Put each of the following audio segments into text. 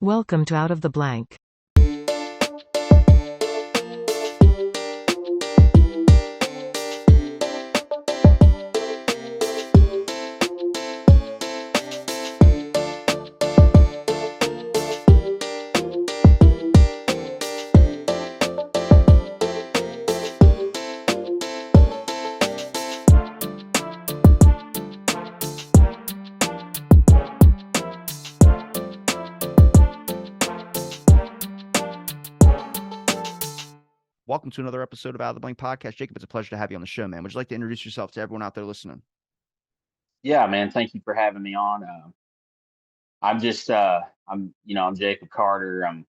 Welcome to Out of the Blank. Welcome to another episode of Out of the Blank Podcast. Jacob, it's a pleasure to have you on the show, man. Would you like to introduce yourself to everyone out there listening? Yeah, man. Thank you for having me on. I'm Jacob Carter. I'm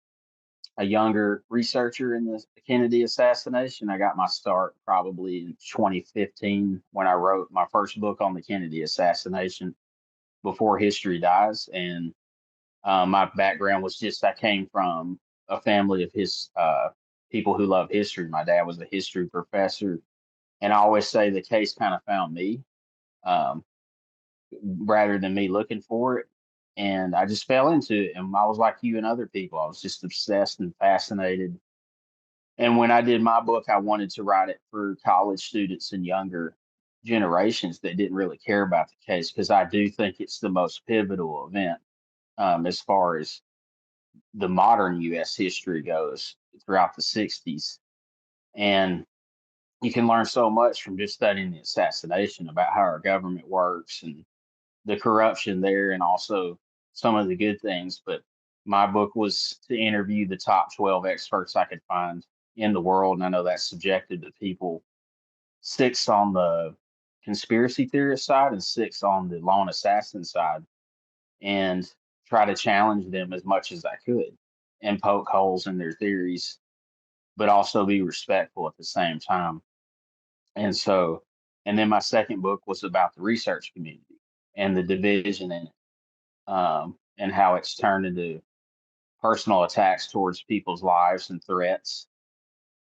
a younger researcher in the Kennedy assassination. I got my start probably in 2015 when I wrote my first book on the Kennedy assassination, Before History Dies. And my background was just I came from a family of people who love history. My dad was a history professor, and I always say the case kind of found me. Um, rather than me looking for it. And I just fell into it. And I was like you and other people. I was just obsessed and fascinated. And when I did my book, I wanted to write it for college students and younger generations that didn't really care about the case because I do think it's the most pivotal event as far as the modern U.S. history goes throughout the 60s. And you can learn so much from just studying the assassination about how our government works and the corruption there and also some of the good things. But my book was to interview the top 12 experts I could find in the world. And I know that's subjective to people, six on the conspiracy theorist side and six on the lone assassin side, and try to challenge them as much as I could and poke holes in their theories, but also be respectful at the same time. And so, and then my second book was about the research community and the division in it, and how it's turned into personal attacks towards people's lives and threats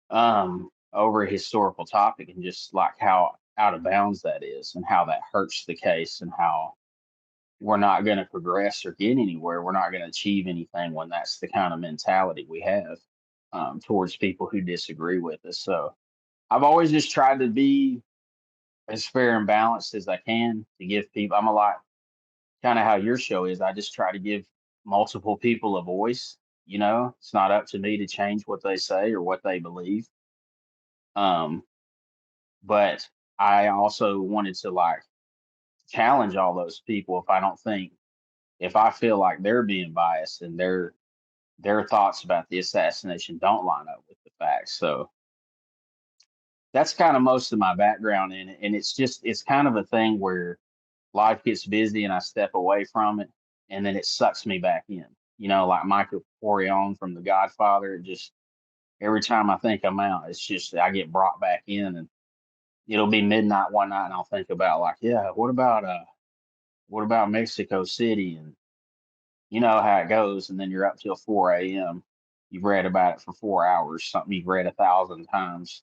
over a historical topic, and just like how out of bounds that is, and how that hurts the case, and how we're not going to progress or get anywhere. We're not going to achieve anything when that's the kind of mentality we have towards people who disagree with us. So I've always just tried to be as fair and balanced as I can to give people. I'm a lot kind of how your show is. I just try to give multiple people a voice. It's not up to me to change what they say or what they believe. Um, but I also wanted to like challenge all those people if I feel like they're being biased and their thoughts about the assassination don't line up with the facts. So that's kind of most of my background in it. And it's kind of a thing where life gets busy and I step away from it and then it sucks me back in. Like Michael Corleone from The Godfather. It just every time I think I'm out, it's just I get brought back in, and it'll be midnight one night and I'll think about like, yeah, what about Mexico City, and you know how it goes, and then you're up till 4 a.m. You've read about it for 4 hours, something you've read 1,000 times,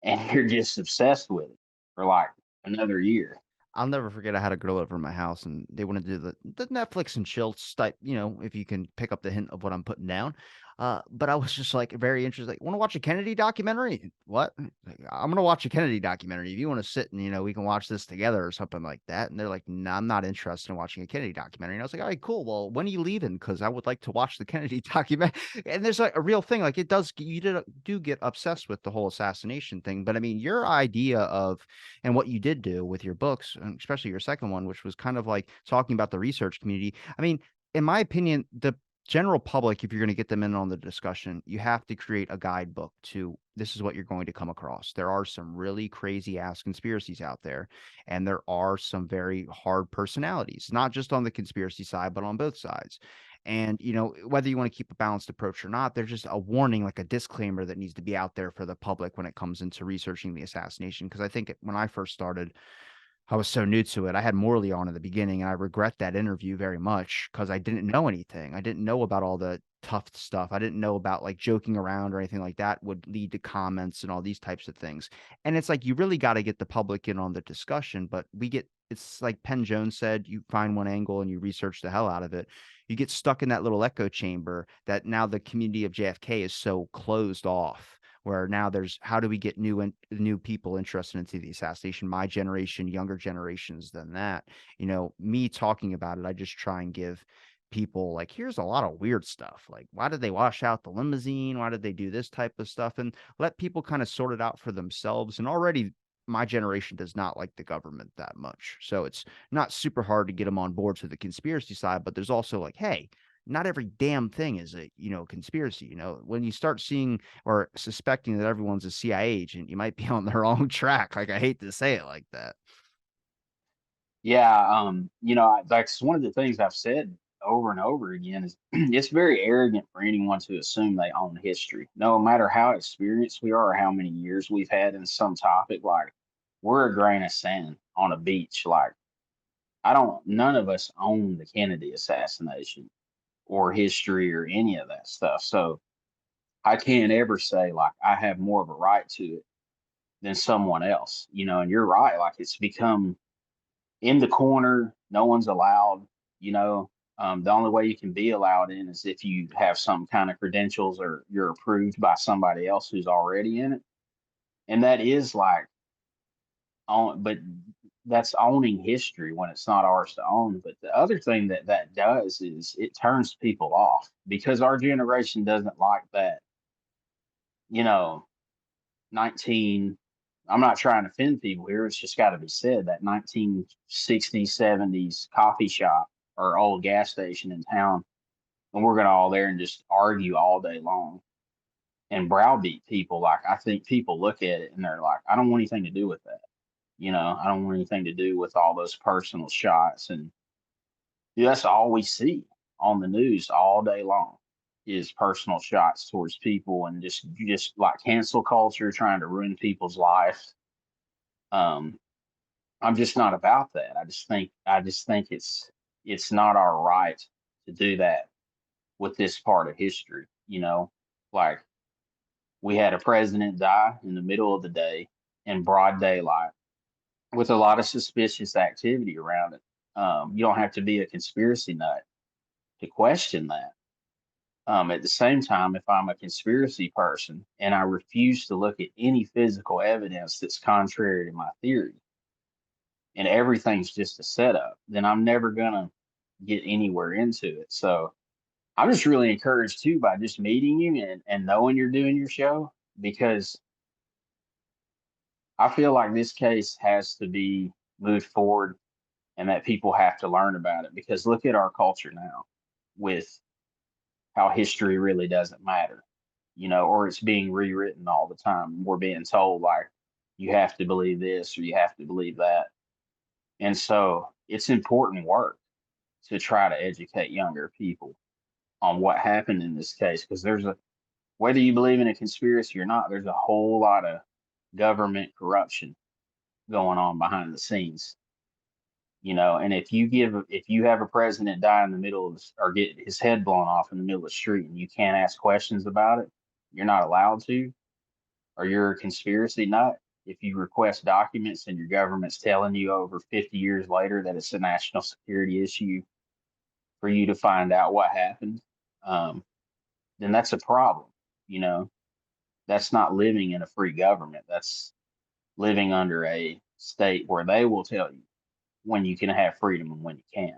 and you're just obsessed with it for like another year. I'll never forget I had a girl over at my house and they want to do the Netflix and chill type, if you can pick up the hint of what I'm putting down. But I was just like very interested. Like, want to watch a Kennedy documentary? What? Like, I'm gonna watch a Kennedy documentary. If you want to sit and we can watch this together or something like that. And they're like, no, I'm not interested in watching a Kennedy documentary. And I was like, all right, cool. Well, when are you leaving? Because I would like to watch the Kennedy documentary. And there's like a real thing. Like do get obsessed with the whole assassination thing. But I mean, your idea of and what you did do with your books, and especially your second one, which was kind of like talking about the research community. I mean, in my opinion, the general public, if you're going to get them in on the discussion, you have to create a guidebook to this is what you're going to come across. There are some really crazy ass conspiracies out there, and there are some very hard personalities, not just on the conspiracy side, but on both sides. And, whether you want to keep a balanced approach or not, there's just a warning, like a disclaimer that needs to be out there for the public when it comes into researching the assassination. Because I think when I first started, I was so new to it. I had Morley on in the beginning, and I regret that interview very much because I didn't know anything. I didn't know about all the tough stuff. I didn't know about like joking around or anything like that would lead to comments and all these types of things. And it's like you really got to get the public in on the discussion, but it's like Penn Jones said, you find one angle and you research the hell out of it. you get stuck in that little echo chamber that now the community of JFK is so closed off. Where now there's how do we get new people interested into the assassination? My generation, younger generations than that. Me talking about it, I just try and give people like, here's a lot of weird stuff. Like, why did they wash out the limousine? Why did they do this type of stuff? And let people kind of sort it out for themselves. And already my generation does not like the government that much. So it's not super hard to get them on board to the conspiracy side, but there's also like, hey, not every damn thing is a conspiracy. When you start seeing or suspecting that everyone's a CIA agent, you might be on the wrong track. Like, I hate to say it like that. Yeah, that's one of the things I've said over and over again is it's very arrogant for anyone to assume they own history, no matter how experienced we are or how many years we've had in some topic. Like, we're a grain of sand on a beach. Like, none of us own the Kennedy assassination or history or any of that stuff. So I can't ever say like I have more of a right to it than someone else. And you're right. Like, it's become in the corner. No one's allowed. You know, the only way you can be allowed in is if you have some kind of credentials or you're approved by somebody else who's already in it. And that is like but that's owning history when it's not ours to own. But the other thing that does is it turns people off because our generation doesn't like that. You know, 19. I'm not trying to offend people here. It's just got to be said that 1960s, 70s coffee shop or old gas station in town, and we're gonna all there and just argue all day long and browbeat people. Like, I think people look at it and they're like, I don't want anything to do with that. I don't want anything to do with all those personal shots. And that's all we see on the news all day long is personal shots towards people and just like cancel culture trying to ruin people's life. Um, I'm just not about that. I just think it's not our right to do that with this part of history. Like, we had a president die in the middle of the day in broad daylight with a lot of suspicious activity around it. You don't have to be a conspiracy nut to question that. At the same time, if I'm a conspiracy person and I refuse to look at any physical evidence that's contrary to my theory and everything's just a setup, then I'm never going to get anywhere into it. So I'm just really encouraged too by just meeting you and knowing you're doing your show because I feel like this case has to be moved forward and that people have to learn about it because look at our culture now with how history really doesn't matter, or it's being rewritten all the time. We're being told like you have to believe this or you have to believe that. And so it's important work to try to educate younger people on what happened in this case because whether you believe in a conspiracy or not, there's a whole lot of government corruption going on behind the scenes. And if you have a president die in the middle of or get his head blown off in the middle of the street and you can't ask questions about it, you're not allowed to, or you're a conspiracy nut. If you request documents and your government's telling you over 50 years later that it's a national security issue for you to find out what happened, um, then that's a problem. You know, that's not living in a free government. That's living under a state where they will tell you when you can have freedom and when you can't.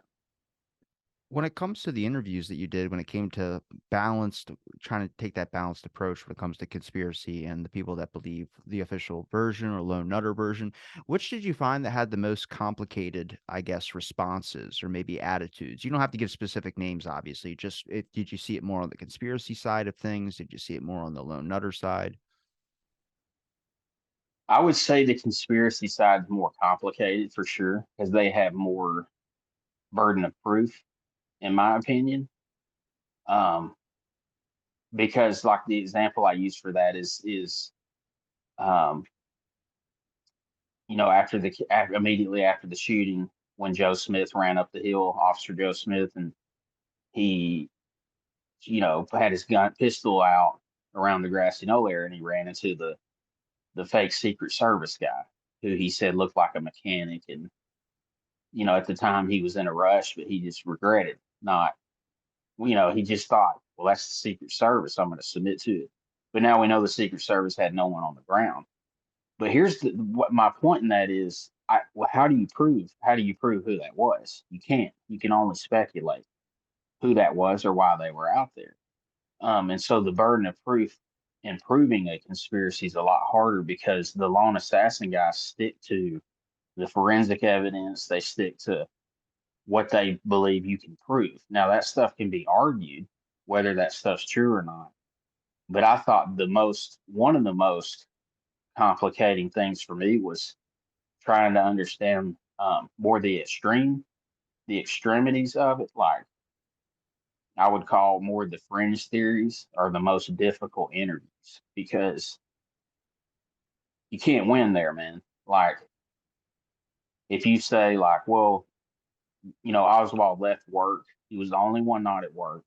When it comes to the interviews that you did, when it came to balanced, trying to take that balanced approach when it comes to conspiracy and the people that believe the official version or lone nutter version, which did you find that had the most complicated, I guess, responses or maybe attitudes? You don't have to give specific names, obviously. Just did you see it more on the conspiracy side of things? Did you see it more on the lone nutter side? I would say the conspiracy side is more complicated for sure because they have more burden of proof, in my opinion. Um, because like the example I use for that is um, immediately after the shooting when Joe Smith ran up the hill, Officer Joe Smith, and he had his gun pistol out around the grassy knoll area, and he ran into the fake Secret Service guy who he said looked like a mechanic, and at the time he was in a rush, but he just regretted not He just thought, well, that's the Secret Service. I'm going to submit to it. But now we know the Secret Service had no one on the ground. But here's what my point in that is. Well, how do you prove? How do you prove who that was? You can't. You can only speculate who that was or why they were out there. And so the burden of proof in proving a conspiracy is a lot harder because the lone assassin guys stick to the forensic evidence. They stick to what they believe you can prove. Now that stuff can be argued whether that stuff's true or not. But I thought one of the most complicating things for me was trying to understand more the extremities of it. Like I would call more the fringe theories are the most difficult interviews because you can't win there, man. Like if you say like, well, Oswald left work, he was the only one not at work.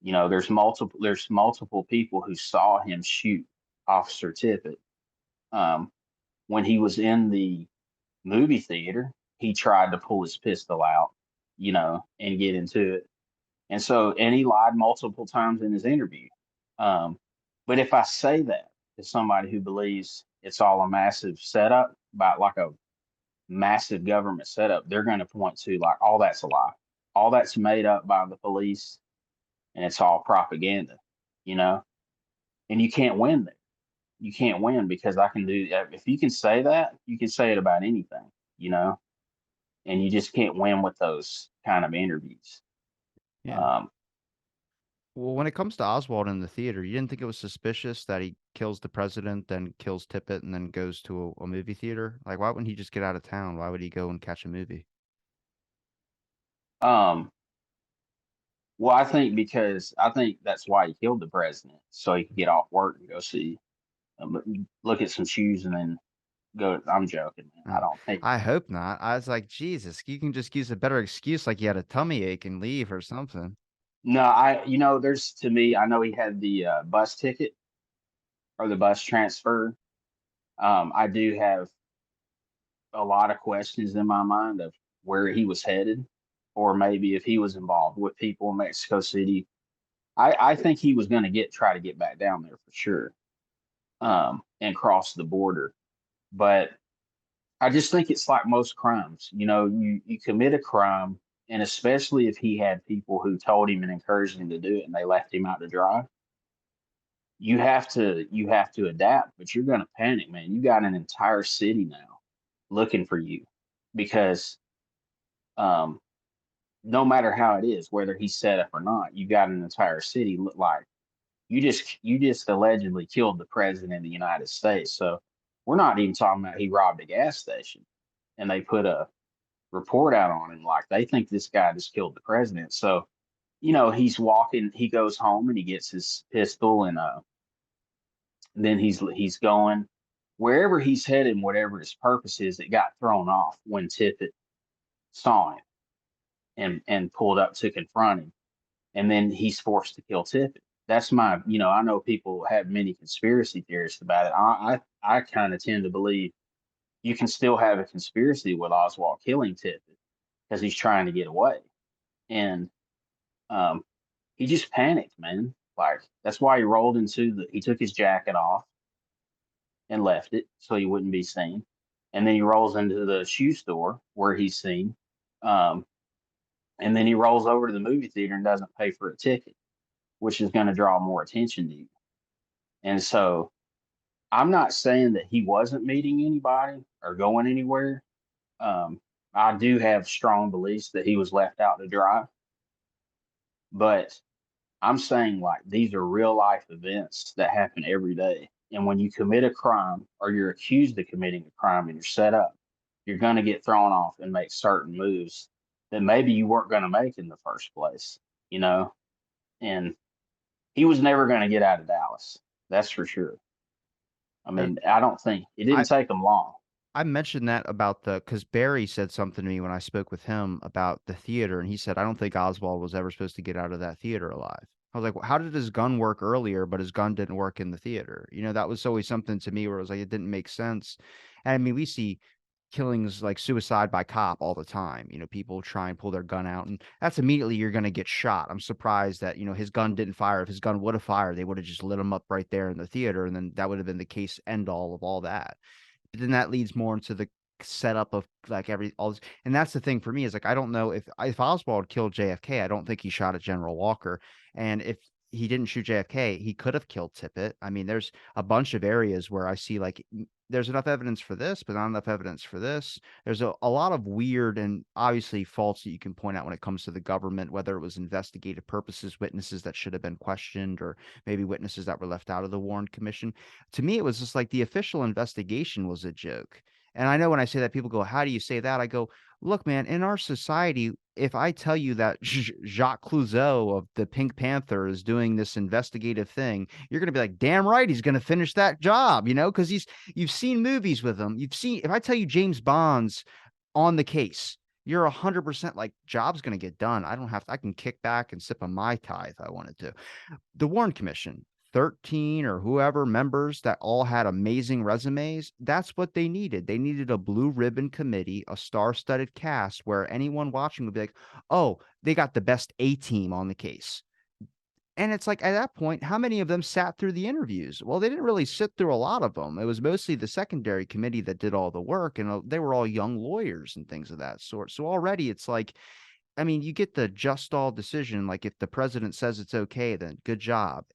There's multiple people who saw him shoot Officer Tippit. Um, when he was in the movie theater, he tried to pull his pistol out, and get into it. And he lied multiple times in his interview. Um, but if I say that to somebody who believes it's all a massive setup, about like a massive government setup, they're going to point to like all that's a lie, all that's made up by the police, and it's all propaganda, you know. And you can't win there. You can't win because I can do. If you can say that, you can say it about anything, you know. And you just can't win with those kind of interviews. Yeah. Um, Well, when it comes to Oswald in the theater, you didn't think it was suspicious that he kills the president, then kills Tippit, and then goes to a movie theater? Like, why wouldn't he just get out of town? Why would he go and catch a movie? um, well, I think that's why he killed the president, so he could get off work and go see, look at some shoes, and then go. I'm joking, man. I Oh, don't think. I hope not. I was like, Jesus, you can just use a better excuse, like you had a tummy ache and leave or something. No, there's to me. I know he had the bus ticket or the bus transfer. I do have a lot of questions in my mind of where he was headed, or maybe if he was involved with people in Mexico City. I think he was going to try to get back down there for sure, and cross the border. But I just think it's like most crimes. You commit a crime, and especially if he had people who told him and encouraged him to do it, and they left him out to dry, you have to adapt. But you're going to panic, man. You got an entire city now looking for you because um, no matter how it is, whether he's set up or not, you got an entire city look like you just allegedly killed the president of the United States. So we're not even talking about he robbed a gas station and they put a report out on him like they think this guy just killed the president. So, he's walking, he goes home and he gets his pistol and then he's going wherever he's headed, whatever his purpose is, it got thrown off when Tippit saw him and pulled up to confront him. And then he's forced to kill Tippit. That's I know people have many conspiracy theorists about it. I kind of tend to believe you can still have a conspiracy with Oswald killing Tippit because he's trying to get away. And um, he just panicked, man. Like that's why he took his jacket off and left it so he wouldn't be seen. And then he rolls into the shoe store where he's seen. Um, and then he rolls over to the movie theater and doesn't pay for a ticket, which is going to draw more attention to you. And so I'm not saying that he wasn't meeting anybody or going anywhere. I do have strong beliefs that he was left out to dry, but I'm saying like these are real life events that happen every day. And when you commit a crime or you're accused of committing a crime and you're set up, you're going to get thrown off and make certain moves that maybe you weren't going to make in the first place, you know? And he was never going to get out of Dallas. That's for sure. I Uh, mean, I don't think it didn't I take him long. I mentioned that about because Barry said something to me when I spoke with him about the theater, and he said, I don't think Oswald was ever supposed to get out of that theater alive. I was like, well, how did his gun work earlier, but his gun didn't work in the theater? That was always something to me where it was like, it didn't make sense. And I mean, we see killings like suicide by cop all the time. People try and pull their gun out, and that's immediately you're going to get shot. I'm surprised that, his gun didn't fire. If his gun would have fired, they would have just lit him up right there in the theater, and then that would have been the case end all of all that. But then that leads more into the setup of like every all this, and that's the thing for me is like I don't know if Oswald killed JFK. I don't think he shot at General Walker, and if he didn't shoot JFK, he could have killed Tippit. I mean, there's a bunch of areas where I see like there's enough evidence for this, but not enough evidence for this. There's a lot of weird and obviously faults that you can point out when it comes to the government, whether it was investigative purposes, witnesses that should have been questioned, or maybe witnesses that were left out of the Warren Commission. To me, it was just like the official investigation was a joke. And I know when I say that, people go, "How do you say that?" I go, "Look, man, in our society, if I tell you that Jacques Clouseau of the Pink Panther is doing this investigative thing, you're going to be like, damn right, he's going to finish that job, because you've seen movies with him. If I tell you James Bond's on the case, you're 100% like, job's going to get done. I can kick back and sip a Mai Tai if I wanted to. The Warren Commission, 13 or whoever members that all had amazing resumes, that's what they needed. They needed a blue ribbon committee, a star-studded cast where anyone watching would be like, "Oh, they got the best A team on the case." And it's like at that point, how many of them sat through the interviews? Well, they didn't really sit through a lot of them. It was mostly the secondary committee that did all the work, and they were all young lawyers and things of that sort. So already it's like, I mean, you get the just all decision. Like if the president says it's okay, then good job.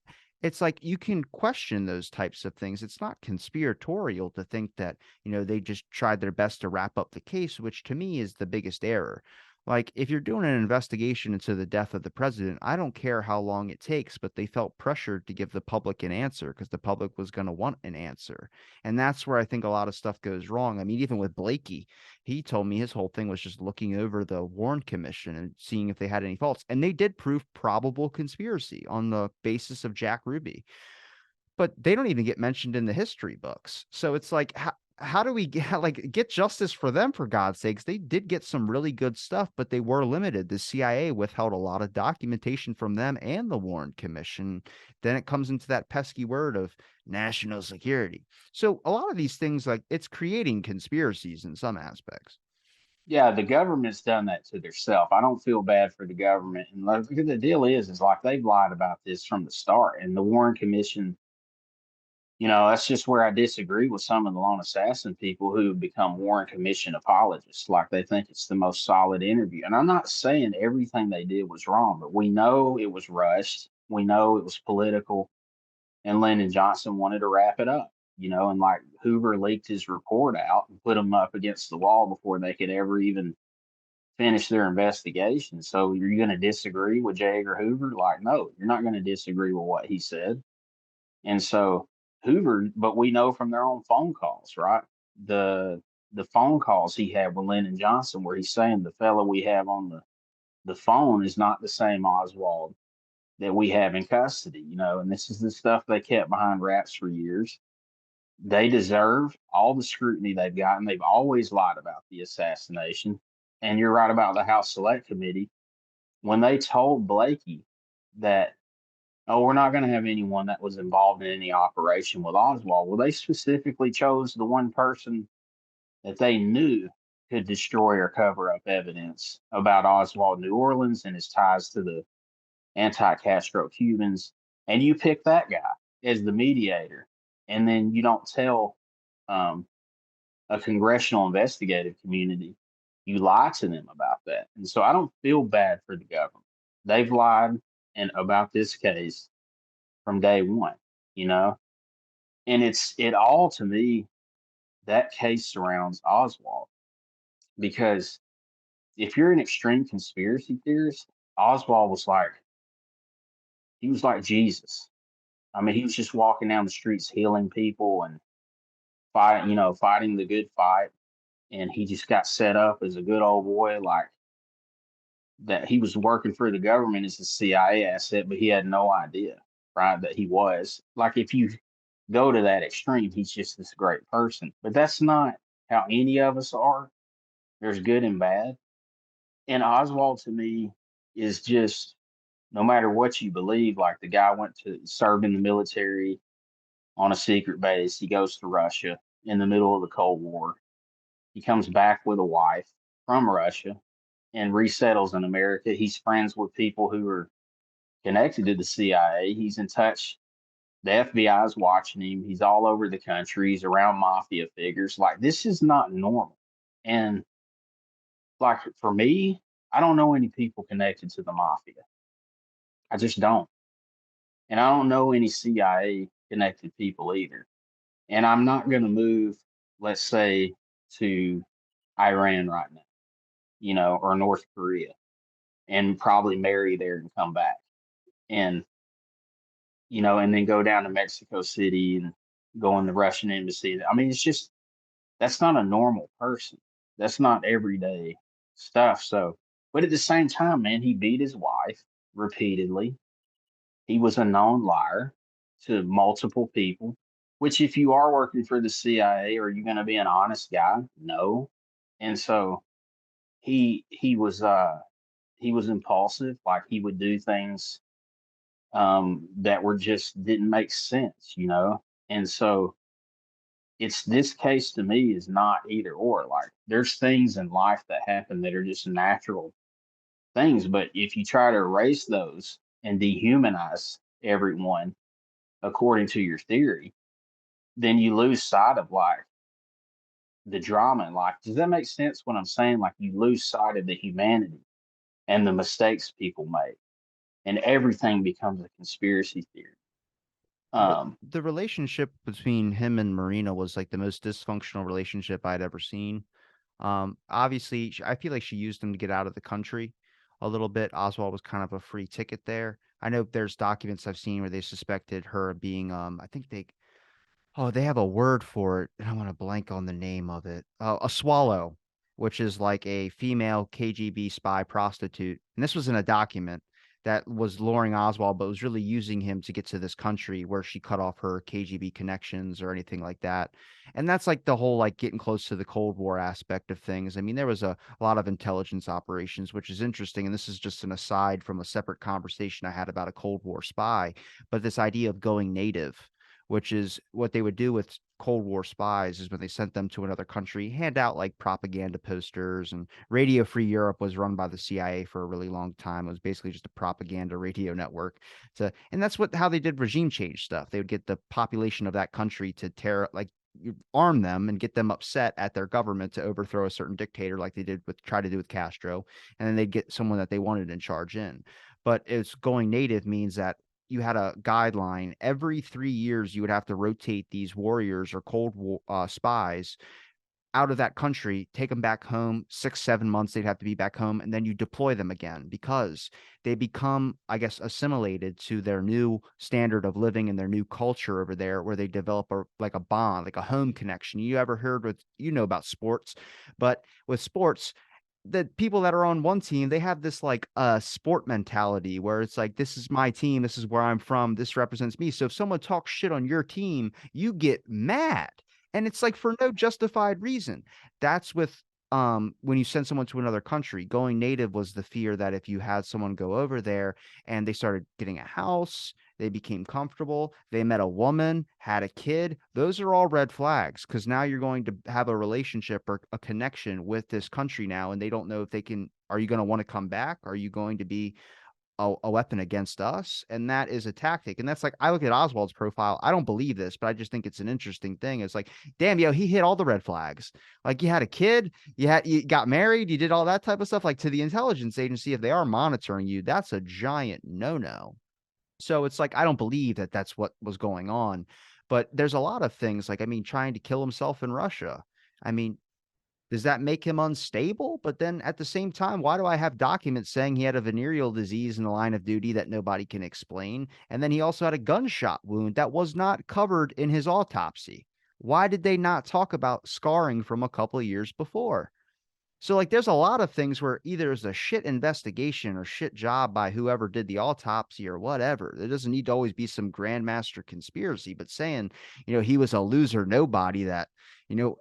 It's like you can question those types of things. It's not conspiratorial to think that, they just tried their best to wrap up the case, which to me is the biggest error. Like if you're doing an investigation into the death of the president, I don't care how long it takes, but they felt pressured to give the public an answer because the public was going to want an answer. And that's where I think a lot of stuff goes wrong. I mean, even with Blakey, he told me his whole thing was just looking over the Warren Commission and seeing if they had any faults. And they did prove probable conspiracy on the basis of Jack Ruby, but they don't even get mentioned in the history books. So it's like, how do we get justice for them, for God's sakes? They did get some really good stuff, but they were limited. The CIA withheld a lot of documentation from them and the Warren Commission. Then it comes into that pesky word of national security. So a lot of these things, like it's creating conspiracies in some aspects. Yeah, the government's done that to themselves. I don't feel bad for the government. And like, because the deal is like they've lied about this from the start. And the Warren Commission, that's just where I disagree with some of the lone assassin people who have become Warren Commission apologists. Like they think it's the most solid interview. And I'm not saying everything they did was wrong, but we know it was rushed. We know it was political. And Lyndon Johnson wanted to wrap it up, and like Hoover leaked his report out and put them up against the wall before they could ever even finish their investigation. So you're going to disagree with J. Edgar Hoover? Like, no, you're not going to disagree with what he said. And so Hoover, but we know from their own phone calls, right? The phone calls he had with Lyndon Johnson, where he's saying the fellow we have on the phone is not the same Oswald that we have in custody, and this is the stuff they kept behind wraps for years. They deserve all the scrutiny they've gotten. They've always lied about the assassination. And you're right about the House Select Committee. When they told Blakey that, oh, we're not going to have anyone that was involved in any operation with Oswald, well, they specifically chose the one person that they knew could destroy or cover up evidence about Oswald New Orleans and his ties to the anti-Castro Cubans, and you pick that guy as the mediator, and then you don't tell um, a congressional investigative community, you lie to them about that. And so I don't feel bad for the government. They've lied and about this case from day one, you know, and it all to me, that case surrounds Oswald, because if you're an extreme conspiracy theorist, Oswald was like, he was like Jesus. I mean, he was just walking down the streets healing people and fighting the good fight. And he just got set up as a good old boy, like that he was working for the government as a CIA asset, but he had no idea, right, that he was. Like if you go to that extreme, he's just this great person. But that's not how any of us are. There's good and bad. And Oswald to me is just, no matter what you believe, like the guy went to serve in the military on a secret base. He goes to Russia in the middle of the Cold War. He comes back with a wife from Russia and resettles in America. He's friends with people who are connected to the CIA. He's in touch. The FBI is watching him. He's all over the country. He's around mafia figures. Like, this is not normal. And like, for me, I don't know any people connected to the mafia. I just don't. And I don't know any CIA connected people either. And I'm not going to move, let's say, to Iran right now, or North Korea, and probably marry there and come back. And, and then go down to Mexico City and go in the Russian embassy. I mean, it's just, that's not a normal person. That's not everyday stuff. So, but at the same time, man, he beat his wife repeatedly. He was a known liar to multiple people, which if you are working for the CIA, are you going to be an honest guy? No. And so he was impulsive, like he would do things that were just didn't make sense. And so it's this case to me is not either or. Like, there's things in life that happen that are just natural things, but if you try to erase those and dehumanize everyone according to your theory, then you lose sight of like the drama in life. Does that make sense when I'm saying like you lose sight of the humanity and the mistakes people make, and everything becomes a conspiracy theory? the Um, the relationship between him and Marina was like the most dysfunctional relationship I'd ever seen. Obviously, I feel like she used him to get out of the country a little bit. Oswald was kind of a free ticket there. I know there's documents I've seen where they suspected her of being, I think they have a word for it, and I want to blank on the name of it. A swallow, which is like a female KGB spy prostitute. And this was in a document that was luring Oswald, but was really using him to get to this country where she cut off her KGB connections or anything like that. And that's like the whole like getting close to the Cold War aspect of things. I mean, there was a lot of intelligence operations, which is interesting. And this is just an aside from a separate conversation I had about a Cold War spy, but this idea of going native, which is what they would do with Cold War spies, is when they sent them to another country, hand out like propaganda posters. And Radio Free Europe was run by the CIA for a really long time. It was basically just a propaganda radio network. And that's how they did regime change stuff. They would get the population of that country to arm them and get them upset at their government to overthrow a certain dictator, like they try to do with Castro, and then they'd get someone that they wanted in charge in. But it's going native means that you had a guideline every 3 years. You would have to rotate these warriors or Cold War spies out of that country, take them back home. 6, 7 months they'd have to be back home, and then you deploy them again because they become, I guess, assimilated to their new standard of living and their new culture over there, where they develop like a bond, like a home connection. You ever heard about sports? But with sports, the people that are on one team, they have this like sport mentality where it's like, this is my team, this is where I'm from, this represents me. So if someone talks shit on your team, you get mad. And it's like for no justified reason. That's with when you send someone to another country. Going native was the fear that if you had someone go over there and they started getting a house, they became comfortable, they met a woman, had a kid, those are all red flags, because now you're going to have a relationship or a connection with this country now, and they don't know if they can. Are you going to want to come back? Are you going to be a weapon against us? And that is a tactic. And that's like, I look at Oswald's profile, I don't believe this, but I just think it's an interesting thing. It's like, damn, he hit all the red flags. Like, you had a kid, you got married, you did all that type of stuff. Like, to the intelligence agency, if they are monitoring you, that's a giant no. So it's like, I don't believe that that's what was going on. But there's a lot of things, like, I mean, trying to kill himself in Russia. I mean, does that make him unstable? But then at the same time, why do I have documents saying he had a venereal disease in the line of duty that nobody can explain? And then he also had a gunshot wound that was not covered in his autopsy. Why did they not talk about scarring from a couple of years before? So, like, there's a lot of things where either it's a shit investigation or shit job by whoever did the autopsy or whatever. There doesn't need to always be some grandmaster conspiracy, but saying, he was a loser nobody that,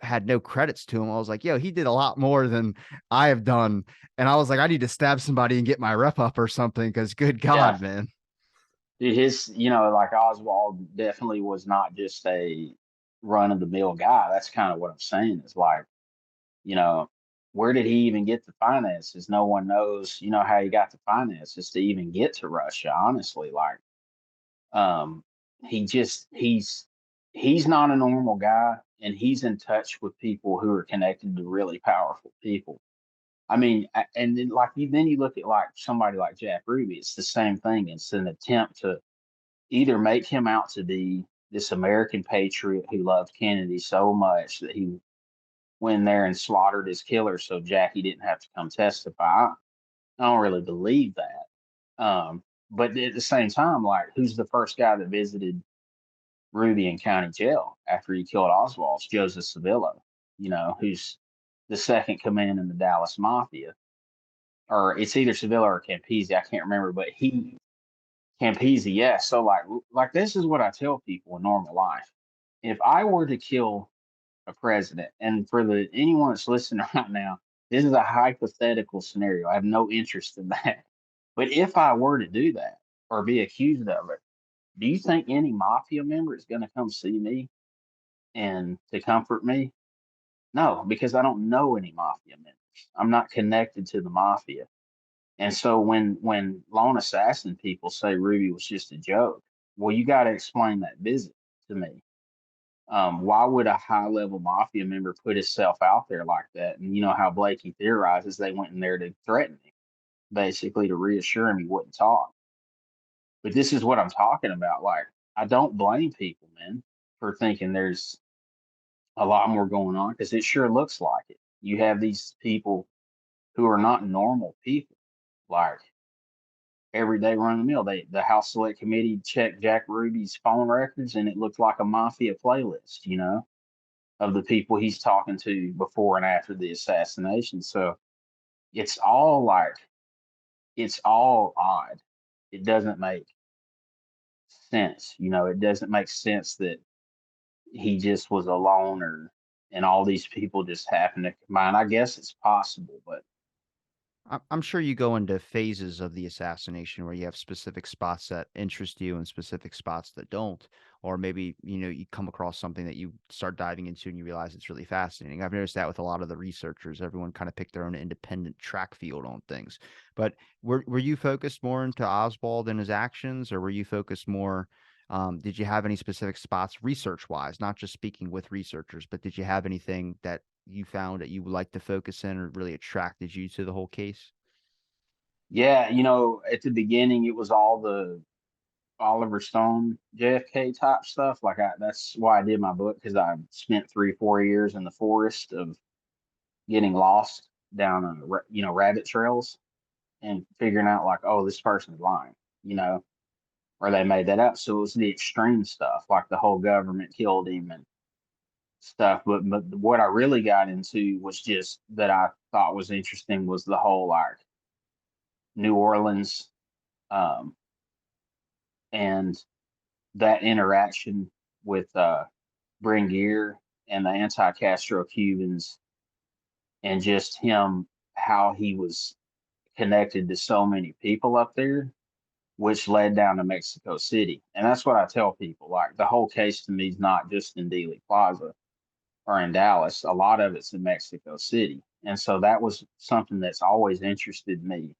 had no credits to him. I was like, yo, he did a lot more than I have done. And I was like, I need to stab somebody and get my rep up or something, because good yeah, God, man. like Oswald definitely was not just a run of the mill guy. That's kind of what I'm saying. Is like You know, where did he even get the finances? No one knows, how he got the finances to even get to Russia, honestly. Like, um, he's not a normal guy, and he's in touch with people who are connected to really powerful people. I mean, and then then you look at like somebody like Jack Ruby, it's the same thing. It's an attempt to either make him out to be this American patriot who loved Kennedy so much that he went there and slaughtered his killer so Jackie didn't have to come testify. I don't really believe that. But at the same time, like, who's the first guy that visited Ruby in county jail after he killed Oswald? It's Joseph Civillo, who's the second command in the Dallas Mafia. Or it's either Civillo or Campisi, I can't remember, but Campisi, yeah. So like this is what I tell people in normal life. If I were to kill a president, and for anyone that's listening right now, this is a hypothetical scenario. I have no interest in that. But if I were to do that or be accused of it, do you think any mafia member is going to come see me and to comfort me? No, because I don't know any mafia members. I'm not connected to the mafia. And so when lone assassin people say Ruby was just a joke, well, you got to explain that visit to me. Why would a high level mafia member put himself out there like that? And you know how Blakey theorizes they went in there to threaten him, basically to reassure him he wouldn't talk. But this is what I'm talking about. Like, I don't blame people, man, for thinking there's a lot more going on because it sure looks like it. You have these people who are not normal people, like everyday run of the mill. The House Select Committee checked Jack Ruby's phone records, and it looked like a mafia playlist, of the people he's talking to before and after the assassination. So it's all it's all odd. It doesn't make sense. It doesn't make sense that he just was a loner and all these people just happened to combine. I guess it's possible, but I'm sure you go into phases of the assassination where you have specific spots that interest you and specific spots that don't. Or maybe, you come across something that you start diving into and you realize it's really fascinating. I've noticed that with a lot of the researchers. Everyone kind of picked their own independent track field on things. But were you focused more into Oswald and his actions, or were you focused more? Did you have any specific spots research wise, not just speaking with researchers, but did you have anything that you found that you would like to focus in or really attracted you to the whole case? yeah, at the beginning it was all the Oliver Stone JFK type stuff. That's why I did my book, because I spent 3 4 years in the forest of getting lost down rabbit trails and figuring out like, oh, this person's lying, you know, or they made that up. So it was the extreme stuff, like the whole government killed him and stuff. But what I really got into was just that I thought was interesting was the whole like New Orleans, um, and that interaction with Bringier and the anti-Castro Cubans, and just him, how he was connected to so many people up there, which led down to Mexico City. And that's what I tell people. Like, the whole case to me is not just in Dealey Plaza or in Dallas. A lot of it's in Mexico City. And so that was something that's always interested me.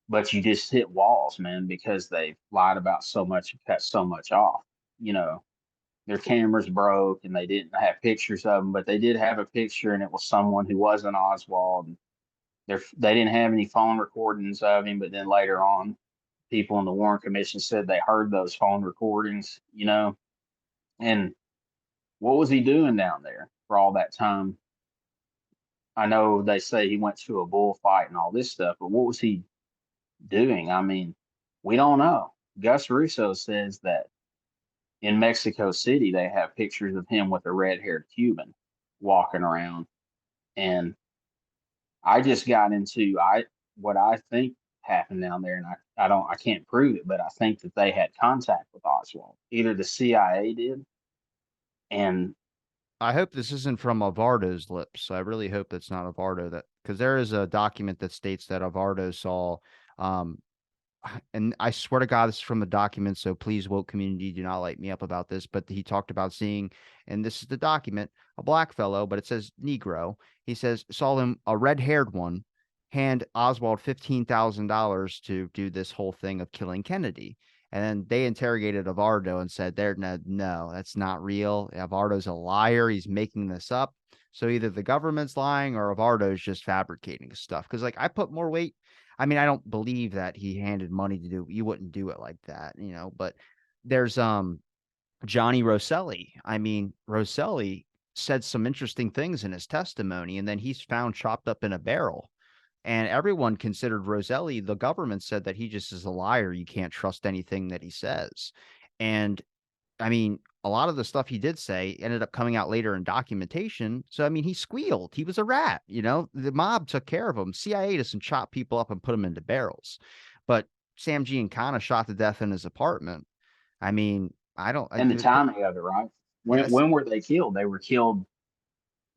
But you just hit walls, man, because they've lied about so much and cut so much off. You know, their cameras broke and they didn't have pictures of them, but they did have a picture, and it was someone who wasn't Oswald. And they didn't have any phone recordings of him, but then later on, people in the Warren Commission said they heard those phone recordings, and what was he doing down there for all that time? I know they say he went to a bullfight and all this stuff, but what was he doing? I mean, we don't know. Gus Russo says that in Mexico City, they have pictures of him with a red haired Cuban walking around. And I just got into what I think happened down there, and I can't prove it, but I think that they had contact with Oswald. Either the CIA did, and I hope this isn't from Avardo's lips. I really hope that's not Avardo, that because there is a document that states that Avardo saw um and I swear to God, this is from the document. So please, woke community, do not light me up about this. But he talked about seeing, and this is the document, a black fellow, but it says Negro. He says, saw him, a red haired one, hand Oswald $15,000 to do this whole thing of killing Kennedy. And then they interrogated Avardo and said, "There, no, no, that's not real. Avardo's a liar. He's making this up. So either the government's lying or Avardo's just fabricating stuff." Because like I put more weight. I mean, I don't believe that he handed money to do. You wouldn't do it like that, you know. But there's Johnny Rosselli. I mean, Rosselli said some interesting things in his testimony, and then he's found chopped up in a barrel. And everyone considered Rosselli, the government said that he just is a liar. You can't trust anything that he says. And I mean, a lot of the stuff he did say ended up coming out later in documentation. So, I mean, he squealed. He was a rat, you know, the mob took care of him. CIA doesn't chop people up and put them into barrels. But Sam Giancana shot to death in his apartment. I mean, I don't, And the timing of it, right? yes. When were they killed? They were killed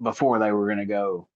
before they were going to go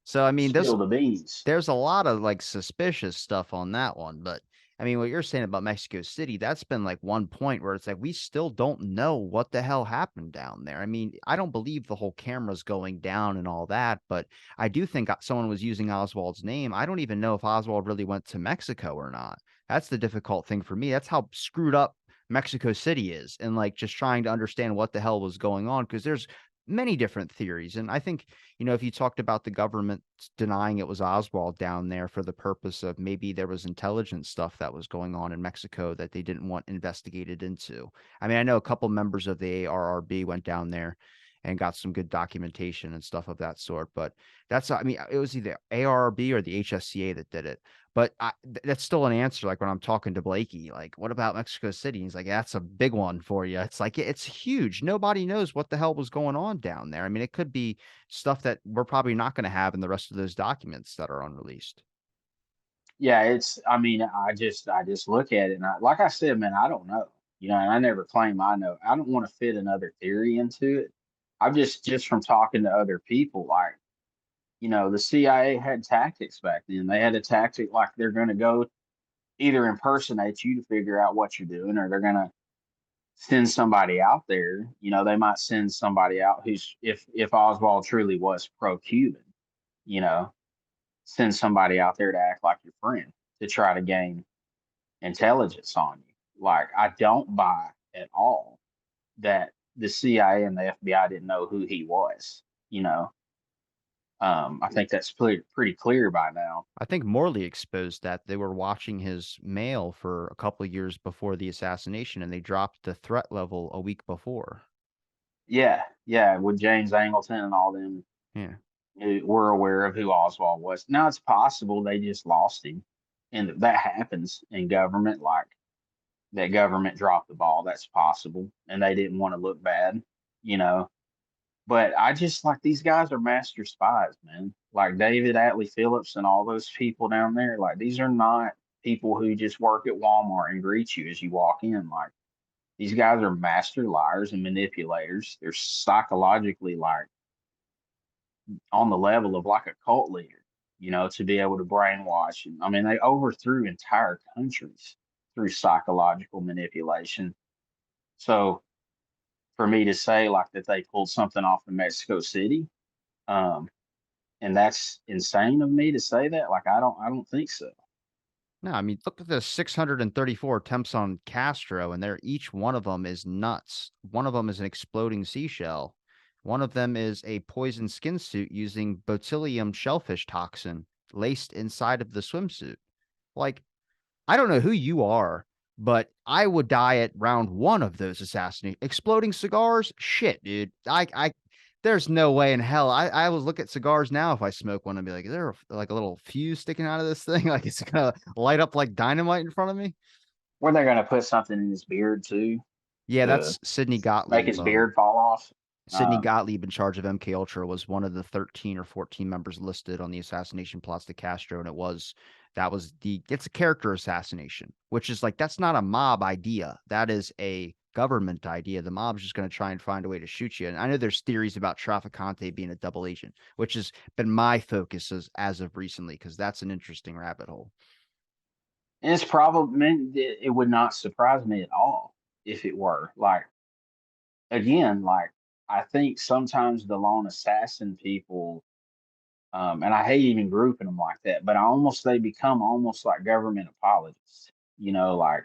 So, I mean, spill the beans. there's a lot of like suspicious stuff on that one. But I mean, what you're saying about Mexico City, that's been like one point where it's like we still don't know what the hell happened down there. I mean, I don't believe the whole cameras going down and all that, but I do think someone was using Oswald's name. I don't even know if Oswald really went to Mexico or not. That's the difficult thing for me. That's how screwed up Mexico City is, and like just trying to understand what the hell was going on, because there's many different theories. And I think, you know, if you talked about the government denying it was Oswald down there for the purpose of maybe there was intelligence stuff that was going on in Mexico that they didn't want investigated into. I mean, I know a couple members of the ARRB went down there and got some good documentation and stuff of that sort. But that's, I mean, it was either ARRB or the HSCA that did it. But that's still an answer. Like when I'm talking to Blakey, like, what about Mexico City? He's like, that's a big one for you. It's like, it's huge. Nobody knows what the hell was going on down there. I mean, it could be stuff that we're probably not going to have in the rest of those documents that are unreleased. Yeah, it's. I mean, I just look at it, and like I said, man, I don't know. You know, and I never claim I know. I don't want to fit another theory into it. I've just from talking to other people, like, you know, the CIA had tactics back then. They had a tactic like they're going to go either impersonate you to figure out what you're doing, or they're going to send somebody out there. You know, they might send somebody out who's, if Oswald truly was pro-Cuban, you know, send somebody out there to act like your friend to try to gain intelligence on you. Like, I don't buy at all that the CIA and the FBI didn't know who he was. You know, I think that's pretty clear by now. I think Morley exposed that they were watching his mail for a couple of years before the assassination, and they dropped the threat level a week before. Yeah, yeah, with James Angleton and all them, Yeah. were aware of who Oswald was. Now it's possible they just lost him, and that happens in government. Like, that government dropped the ball. That's possible, and they didn't want to look bad, you know. But I just, like, these guys are master spies, man. Like David Atlee Phillips and all those people down there. Like, these are not people who just work at Walmart and greet you as you walk in. Like, these guys are master liars and manipulators. They're psychologically, like, on the level of like a cult leader, you know, to be able to brainwash. And I mean, they overthrew entire countries through psychological manipulation. So for me to say like that they pulled something off in Mexico City, um, and that's insane of me to say that. Like, I don't think so. No, I mean, look at the 634 attempts on Castro, and they're each one of them is nuts. One of them is an exploding seashell. One of them is a poison skin suit using botulinum shellfish toxin laced inside of the swimsuit. Like, I don't know who you are, but I would die at round one of those assassinations. Exploding cigars? Shit, dude. There's no way in hell. I would look at cigars now if I smoke one and be like, is there like a little fuse sticking out of this thing? Like it's gonna light up like dynamite in front of me? Were they going to put something in his beard too Yeah, to that's Sidney make Gottlieb. his beard fall off? Sidney Um, Gottlieb in charge of MK Ultra was one of the 13 or 14 members listed on the assassination plots to Castro, and it's a character assassination, which is like that's not a mob idea. That is a government idea. The mob's just going to try and find a way to shoot you. And I know there's theories about Trafficante being a double agent, which has been my focus as of recently, because that's an interesting rabbit hole. And it's probably it would not surprise me at all if it were. Like again, like I think sometimes the lone assassin people, and I hate even grouping them like that, but I almost they become almost like government apologists. Like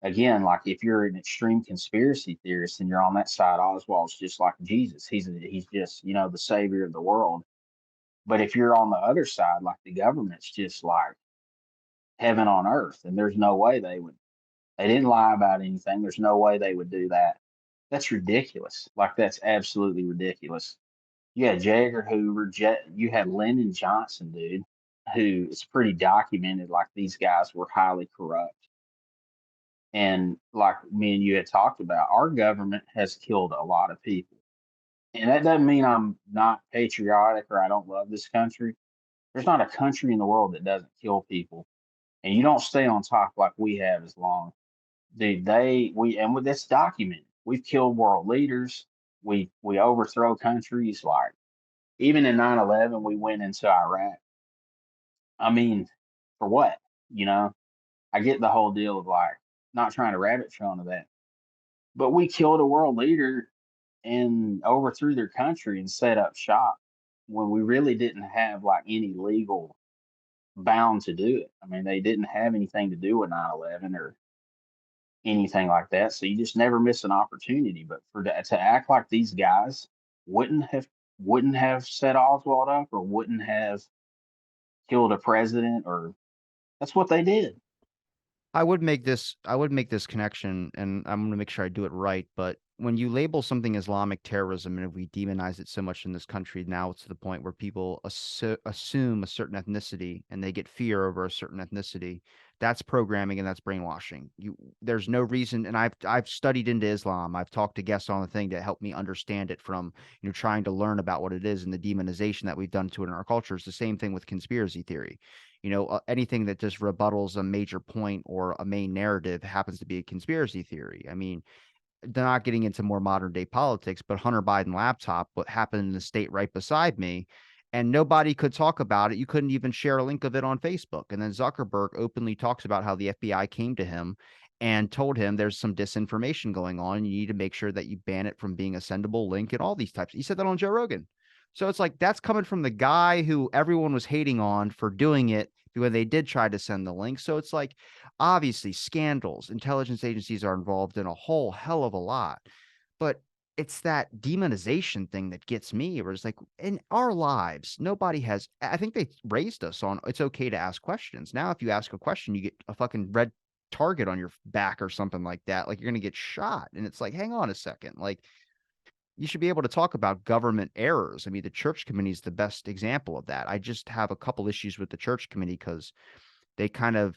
again, like if you're an extreme conspiracy theorist and you're on that side, Oswald's just like Jesus. He's just the savior of the world. But if you're on the other side, like the government's just like heaven on earth, and there's no way they would. They didn't lie about anything. There's no way they would do that. That's ridiculous. Like that's absolutely ridiculous. You had J. Edgar Hoover. You had Lyndon Johnson, dude, who it's pretty documented. Like these guys were highly corrupt. And like me and you had talked about, our government has killed a lot of people. And that doesn't mean I'm not patriotic or I don't love this country. There's not a country in the world that doesn't kill people. And you don't stay on top like we have as long. Dude, and with this documented. We've killed world leaders. We overthrow countries like even in 9/11 we went into Iraq. I mean, for what? You know, I get the whole deal of like not trying to rabbit trail into that. But we killed a world leader and overthrew their country and set up shop when we really didn't have like any legal bound to do it. I mean, they didn't have anything to do with 9/11 or anything like that. So you just never miss an opportunity. But to act like these guys wouldn't have wouldn't have set Oswald up or wouldn't have killed a president or that's what they did. I would make this connection, and I'm going to make sure I do it right. But when you label something Islamic terrorism, and if we demonize it so much in this country now, it's to the point where people assume a certain ethnicity and they get fear over a certain ethnicity. That's programming and that's brainwashing. There's no reason, and I've studied into Islam. I've talked to guests on the thing to help me understand it from trying to learn about what it is and the demonization that we've done to it in our culture. It's the same thing with conspiracy theory. Anything that just rebuttals a major point or a main narrative happens to be a conspiracy theory. I mean, they're not getting into more modern day politics, but Hunter Biden laptop, what happened in the state right beside me, and nobody could talk about it. You couldn't even share a link of it on Facebook. And then Zuckerberg openly talks about how the FBI came to him and told him there's some disinformation going on. You need to make sure that you ban it from being a sendable link and all these types. He said that on Joe Rogan. So it's like that's coming from the guy who everyone was hating on for doing it when they did try to send the link. So it's like obviously scandals, intelligence agencies are involved in a whole hell of a lot. But it's that demonization thing that gets me, where it's like in our lives, nobody has, I think they raised us on it's okay to ask questions. Now, if you ask a question, you get a fucking red target on your back or something like that. Like you're going to get shot. And it's like, hang on a second. Like, you should be able to talk about government errors. I mean, the church committee is the best example of that. I just have a couple issues with the church committee because they kind of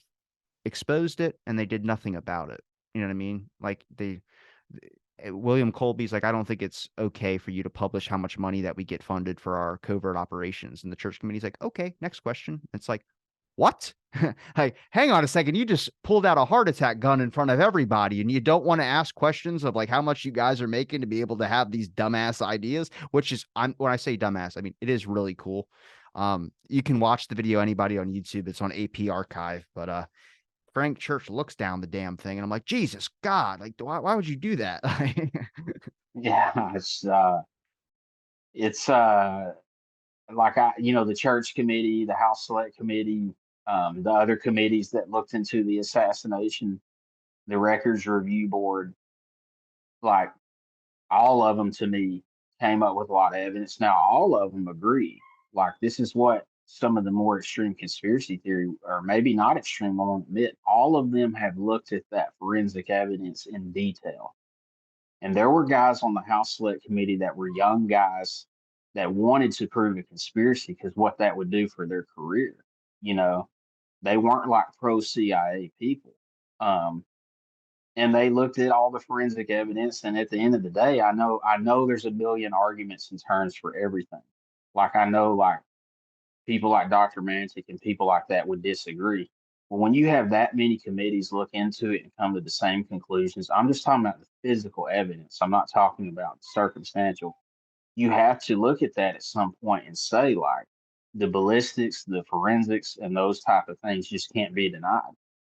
exposed it and they did nothing about it. You know what I mean? Like William Colby's like, I don't think it's okay for you to publish how much money that we get funded for our covert operations. And the church committee's like, okay, next question. It's like, what? Hey, hang on a second. You just pulled out a heart attack gun in front of everybody, and you don't want to ask questions of like how much you guys are making to be able to have these dumbass ideas, which is when I say dumbass, I mean it is really cool. You can watch the video, anybody on YouTube, it's on AP archive, but Frank Church looks down the damn thing, and I'm like, Jesus God, like why would you do that? Yeah, it's like the church committee, the House Select Committee, the other committees that looked into the assassination, the Records Review Board, like all of them to me came up with a lot of evidence. Now, all of them agree. Like this is what some of the more extreme conspiracy theory, or maybe not extreme, I won't admit, all of them have looked at that forensic evidence in detail. And there were guys on the House Select Committee that were young guys that wanted to prove a conspiracy because what that would do for their career. You know, they weren't like pro CIA people. Um, and they looked at all the forensic evidence. And at the end of the day, I know there's a million arguments and terms for everything. Like I know like people like Dr. Mantic and people like that would disagree. But when you have that many committees look into it and come to the same conclusions, I'm just talking about the physical evidence. I'm not talking about circumstantial. You have to look at that at some point and say, like, the ballistics, the forensics, and those type of things just can't be denied.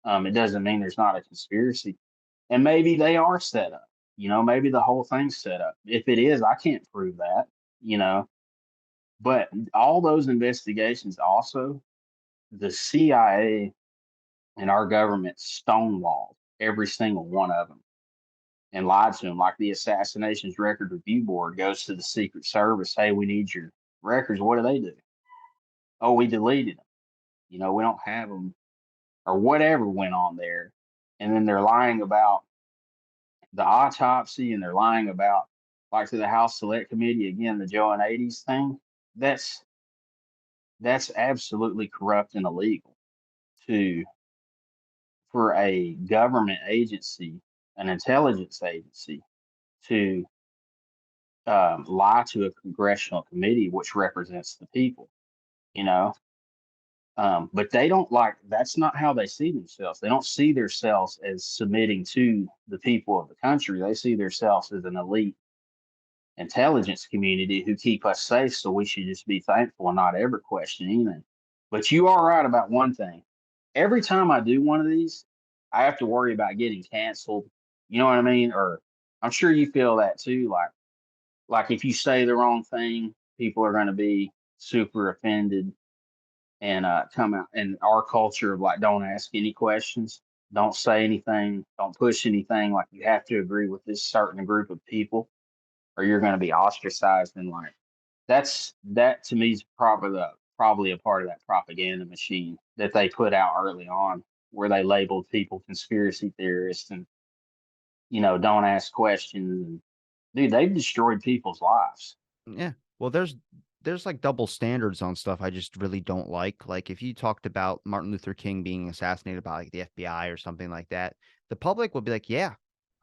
It doesn't mean there's not a conspiracy. And maybe they are set up. Maybe the whole thing's set up. If it is, I can't prove that, you know. But all those investigations also, the CIA and our government stonewalled every single one of them and lied to them. Like the Assassinations Record Review Board goes to the Secret Service, hey, we need your records. What do? Oh, we deleted them. We don't have them or whatever went on there. And then they're lying about the autopsy and they're lying about, like to the House Select Committee, again, the Joe and 80s thing. That's that's absolutely corrupt and illegal to for a government agency, an intelligence agency, to lie to a congressional committee which represents the people, you know. But they don't like that's not how they see themselves. They don't see themselves as submitting to the people of the country. They see themselves as an elite intelligence community who keep us safe. So we should just be thankful and not ever question anything. But you are right about one thing. Every time I do one of these, I have to worry about getting canceled. You know what I mean? Or I'm sure you feel that too. Like if you say the wrong thing, people are going to be super offended and come out in our culture of like, don't ask any questions, don't say anything, don't push anything. Like you have to agree with this certain group of people or you're going to be ostracized and like that to me is probably a part of that propaganda machine that they put out early on where they labeled people conspiracy theorists and don't ask questions and dude, they've destroyed people's lives. Yeah. Well, there's like double standards on stuff I just really don't like. Like if you talked about Martin Luther King being assassinated by like the FBI or something like that, the public would be like, "Yeah,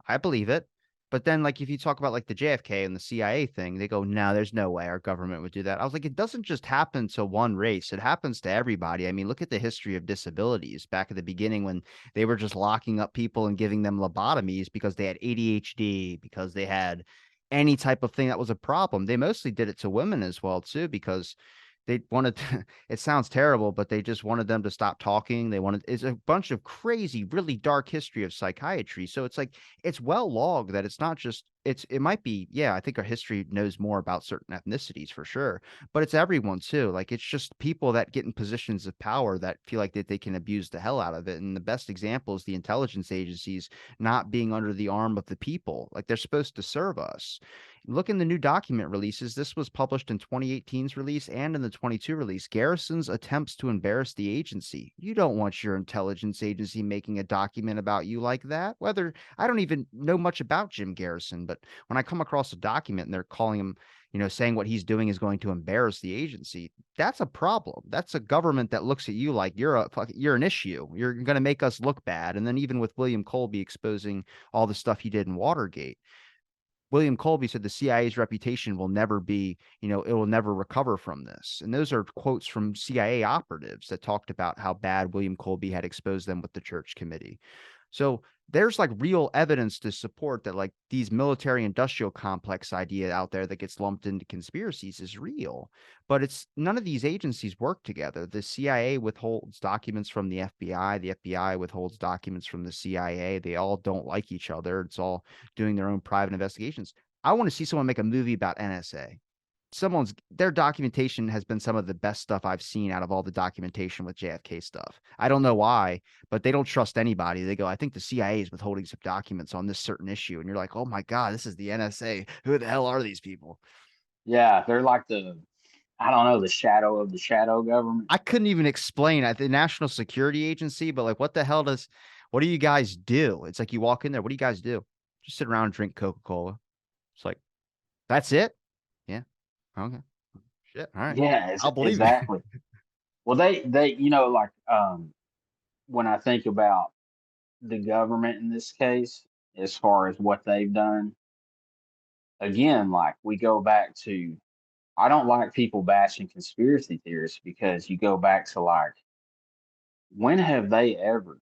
I believe it." But then like if you talk about like the JFK and the CIA thing, they go, "No, there's no way our government would do that." I was like, "It doesn't just happen to one race. It happens to everybody." I mean, look at the history of disabilities back at the beginning when they were just locking up people and giving them lobotomies because they had ADHD, because they had any type of thing that was a problem. They mostly did it to women as well too, because they wanted to, it sounds terrible, but they just wanted them to stop talking. They wanted it's a bunch of crazy, really dark history of psychiatry. So it's like it's well logged that it's not just it might be, yeah, I think our history knows more about certain ethnicities for sure, but it's everyone too. Like it's just people that get in positions of power that feel like that they can abuse the hell out of it. And the best example is the intelligence agencies not being under the arm of the people. Like they're supposed to serve us. Look in the new document releases. This was published in 2018's release and in the 22 release. Garrison's attempts to embarrass the agency. You don't want your intelligence agency making a document about you like that. Whether I don't even know much about Jim Garrison, but when I come across a document and they're calling him, saying what he's doing is going to embarrass the agency, that's a problem. That's a government that looks at you like you're an issue. You're going to make us look bad. And then even with William Colby exposing all the stuff he did in Watergate, William Colby said the CIA's reputation will never be, it will never recover from this. And those are quotes from CIA operatives that talked about how bad William Colby had exposed them with the church committee. So there's like real evidence to support that like these military industrial complex idea out there that gets lumped into conspiracies is real. But it's none of these agencies work together. The CIA withholds documents from the FBI. The FBI withholds documents from the CIA. They all don't like each other. It's all doing their own private investigations. I want to see someone make a movie about NSA. Their documentation has been some of the best stuff I've seen out of all the documentation with JFK stuff. I don't know why, but they don't trust anybody. They go, I think the CIA is withholding some documents on this certain issue. And you're like, oh my God, this is the NSA. Who the hell are these people? Yeah, they're like I don't know, the shadow of the shadow government. I couldn't even explain at the National Security Agency, but like, what do you guys do? It's like you walk in there, what do you guys do? Just sit around and drink Coca-Cola. It's like, that's it? Yeah. Okay. Shit. All right. Yeah, I'll believe it. exactly. Well, they like when I think about the government in this case, as far as what they've done, again, like we go back to, I don't like people bashing conspiracy theorists because you go back to like, when have they ever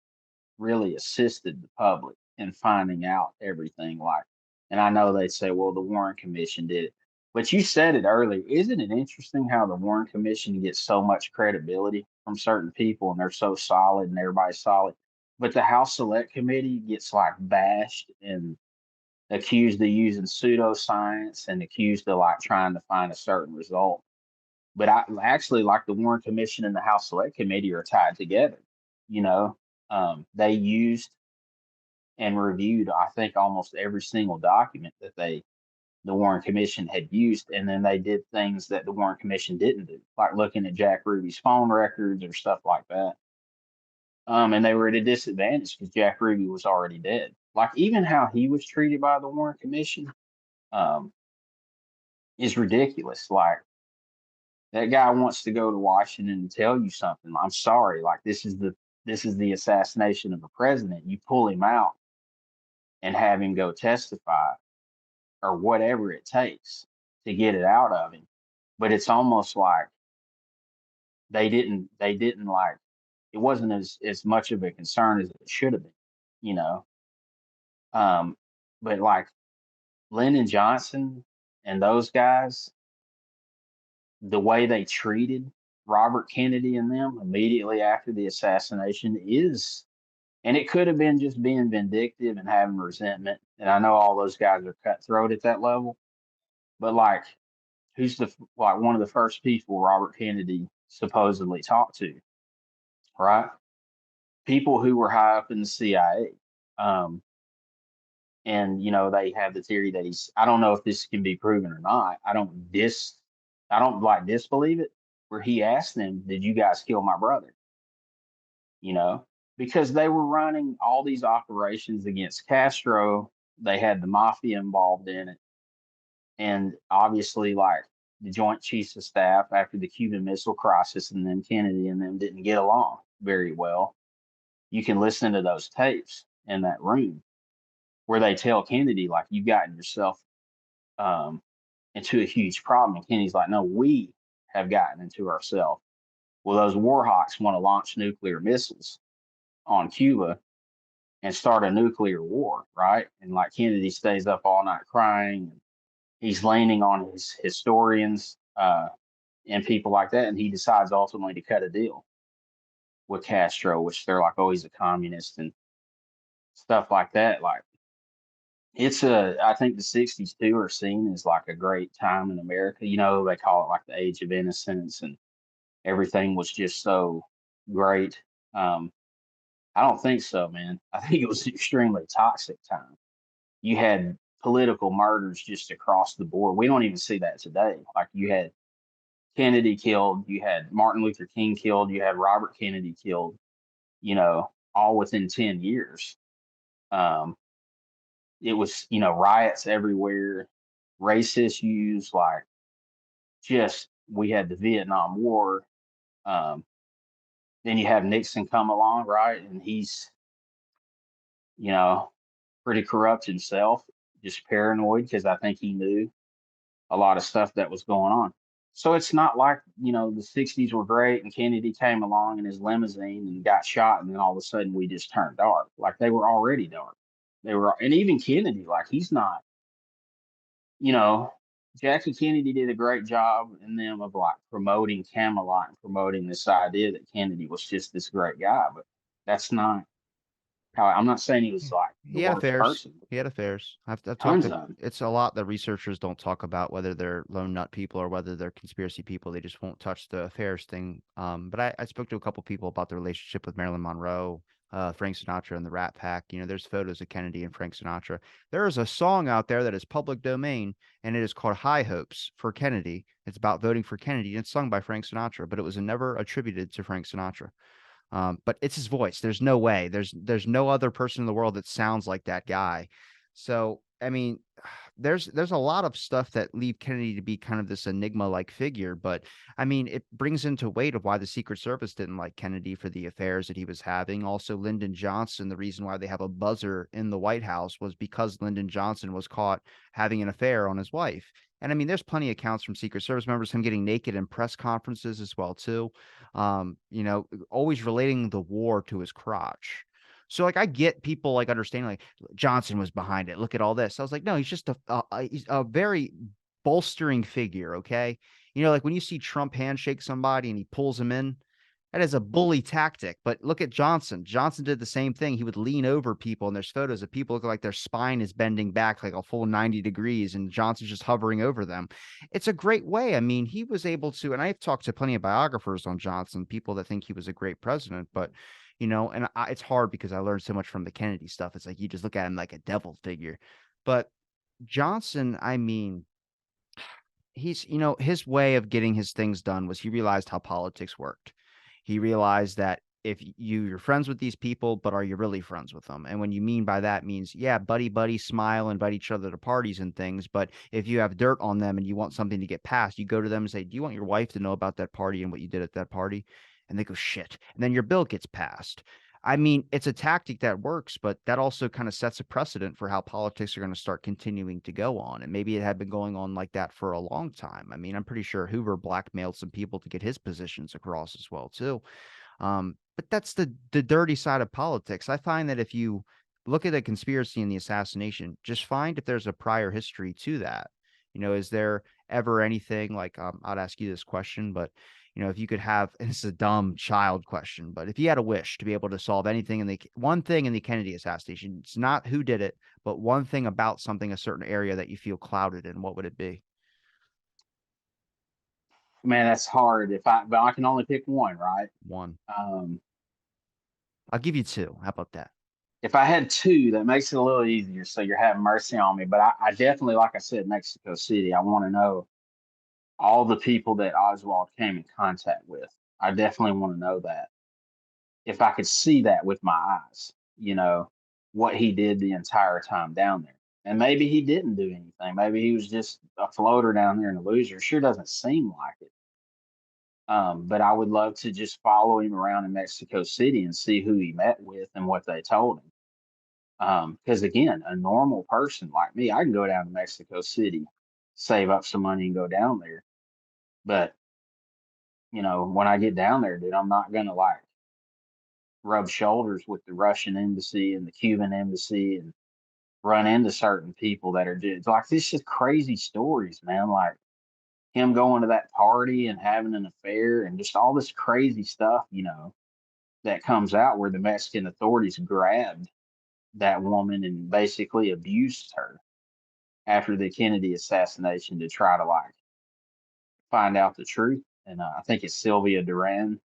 really assisted the public in finding out everything? Like, and I know they say, well, the Warren Commission did it, but you said it earlier. Isn't it interesting how the Warren Commission gets so much credibility from certain people and they're so solid and everybody's solid? but the House Select Committee gets like bashed and accused of using pseudoscience and accused of like trying to find a certain result. But I actually like the Warren Commission and the House Select Committee are tied together. You know, they used and reviewed, I think, almost every single document that the Warren Commission had used, and then they did things that the Warren Commission didn't do, like looking at Jack Ruby's phone records or stuff like that. And they were at a disadvantage because Jack Ruby was already dead. Like even how he was treated by the Warren Commission um, is ridiculous. Like that guy wants to go to Washington and tell you something. I'm sorry, like this is the assassination of a president. You pull him out and have him go testify or whatever it takes to get it out of him. But it's almost like they didn't like it wasn't as much of a concern as it should have been, you know. Um, but like Lyndon Johnson and those guys, the way they treated Robert Kennedy and them immediately after the assassination is, and it could have been just being vindictive and having resentment. And I know all those guys are cutthroat at that level, but like, who's the like one of the first people Robert Kennedy supposedly talked to, right? People who were high up in the CIA. And they have the theory that he's. I don't know if this can be proven or not. I don't like disbelieve it. Where he asked them, "Did you guys kill my brother?" You know, because they were running all these operations against Castro. They had the mafia involved in it, and obviously, like the Joint Chiefs of Staff after the Cuban Missile Crisis, and then Kennedy and them didn't get along very well. You can listen to those tapes in that room where they tell Kennedy, like, you've gotten yourself um, into a huge problem. And Kennedy's like, no, we have gotten into ourselves. Well, those war hawks want to launch nuclear missiles on Cuba and start a nuclear war, right? And like Kennedy stays up all night crying. He's leaning on his historians and people like that. And he decides ultimately to cut a deal with Castro, which they're like, oh, he's a communist and stuff like that. Like, I think the 60s too are seen as like a great time in America. They call it like the age of innocence and everything was just so great. Um, I don't think so, man. I think it was an extremely toxic time. You had political murders just across the board. We don't even see that today. Like you had Kennedy killed, you had Martin Luther King killed, you had Robert Kennedy killed, all within 10 years. Um, it was, riots everywhere, race issues, like just we had the Vietnam War. Um, then you have Nixon come along, right? And he's, you know, pretty corrupt himself, just paranoid because I think he knew a lot of stuff that was going on. So it's not like, the 60s were great and Kennedy came along in his limousine and got shot and then all of a sudden we just turned dark. Like they were already dark. And even Kennedy, like he's not, you know, Jackie Kennedy did a great job in them of like promoting Camelot and promoting this idea that Kennedy was just this great guy, but that's not how. I'm not saying he was like the He had worst affairs. person, but He had affairs. I've talked tons to. of them. It's a lot that researchers don't talk about, whether they're lone nut people or whether they're conspiracy people. They just won't touch the affairs thing. But I spoke to a couple people about the relationship with Marilyn Monroe, Frank Sinatra, and the Rat Pack. There's photos of Kennedy and Frank Sinatra. There is a song out there that is public domain, and it is called "High Hopes" for Kennedy. It's about voting for Kennedy, and it's sung by Frank Sinatra, but it was never attributed to Frank Sinatra. But it's his voice. There's no way. There's no other person in the world that sounds like that guy. So I mean, there's a lot of stuff that leave Kennedy to be kind of this enigma like figure. But I mean, it brings into weight of why the Secret Service didn't like Kennedy for the affairs that he was having. Also, Lyndon Johnson. The reason why they have a buzzer in the White House was because Lyndon Johnson was caught having an affair on his wife. And I mean, there's plenty of accounts from Secret Service members, him getting naked in press conferences as well, too. Always relating the war to his crotch. So like I get people like understanding like Johnson was behind it. Look at all this. I was like, no, he's just he's a very bolstering figure. Okay, like when you see Trump handshake somebody and he pulls him in, That is a bully tactic. But look at Johnson. Johnson did the same thing. He would lean over people, and there's photos of people looking like their spine is bending back like a full 90 degrees, and Johnson's just hovering over them. It's a great way. I mean, he was able to, and I've talked to plenty of biographers on Johnson, people that think he was a great president, but and it's hard because I learned so much from the Kennedy stuff. It's like you just look at him like a devil figure. But Johnson, I mean, his way of getting his things done was he realized how politics worked. He realized that if you're friends with these people, but are you really friends with them? And when you mean by that means, yeah, buddy, buddy, smile, invite each other to parties and things. But if you have dirt on them and you want something to get passed, you go to them and say, do you want your wife to know about that party and what you did at that party? And they go, shit. And then your bill gets passed. I mean, it's a tactic that works, but that also kind of sets a precedent for how politics are going to start continuing to go on. And maybe it had been going on like that for a long time. I mean, I'm pretty sure Hoover blackmailed some people to get his positions across as well, too. But that's the dirty side of politics. I find that if you look at the conspiracy and the assassination, just find if there's a prior history to that. Is there ever anything like I'd ask you this question, but if you could have, and this is a dumb child question, but if you had a wish to be able to solve anything in the one thing in the Kennedy assassination, it's not who did it, but one thing about something, a certain area that you feel clouded in, what would it be? Man, that's hard. But I can only pick one, right? One. Um, I'll give you two. How about that? if I had two, that makes it a little easier. So you're having mercy on me. But I definitely, like I said, Mexico City. I want to know all the people that Oswald came in contact with. I definitely want to know that. If I could see that with my eyes, what he did the entire time down there. And maybe he didn't do anything. Maybe he was just a floater down there and a loser. Sure doesn't seem like it. But I would love to just follow him around in Mexico City and see who he met with and what they told him. Because again, a normal person like me, I can go down to Mexico City, save up some money and go down there. But when I get down there, dude, I'm not gonna like rub shoulders with the Russian embassy and the Cuban embassy and run into certain people that are just like this just crazy stories, man. Like him going to that party and having an affair and just all this crazy stuff, that comes out where the Mexican authorities grabbed that woman and basically abused her after the Kennedy assassination to try to like find out the truth. And I think it's Sylvia Duran.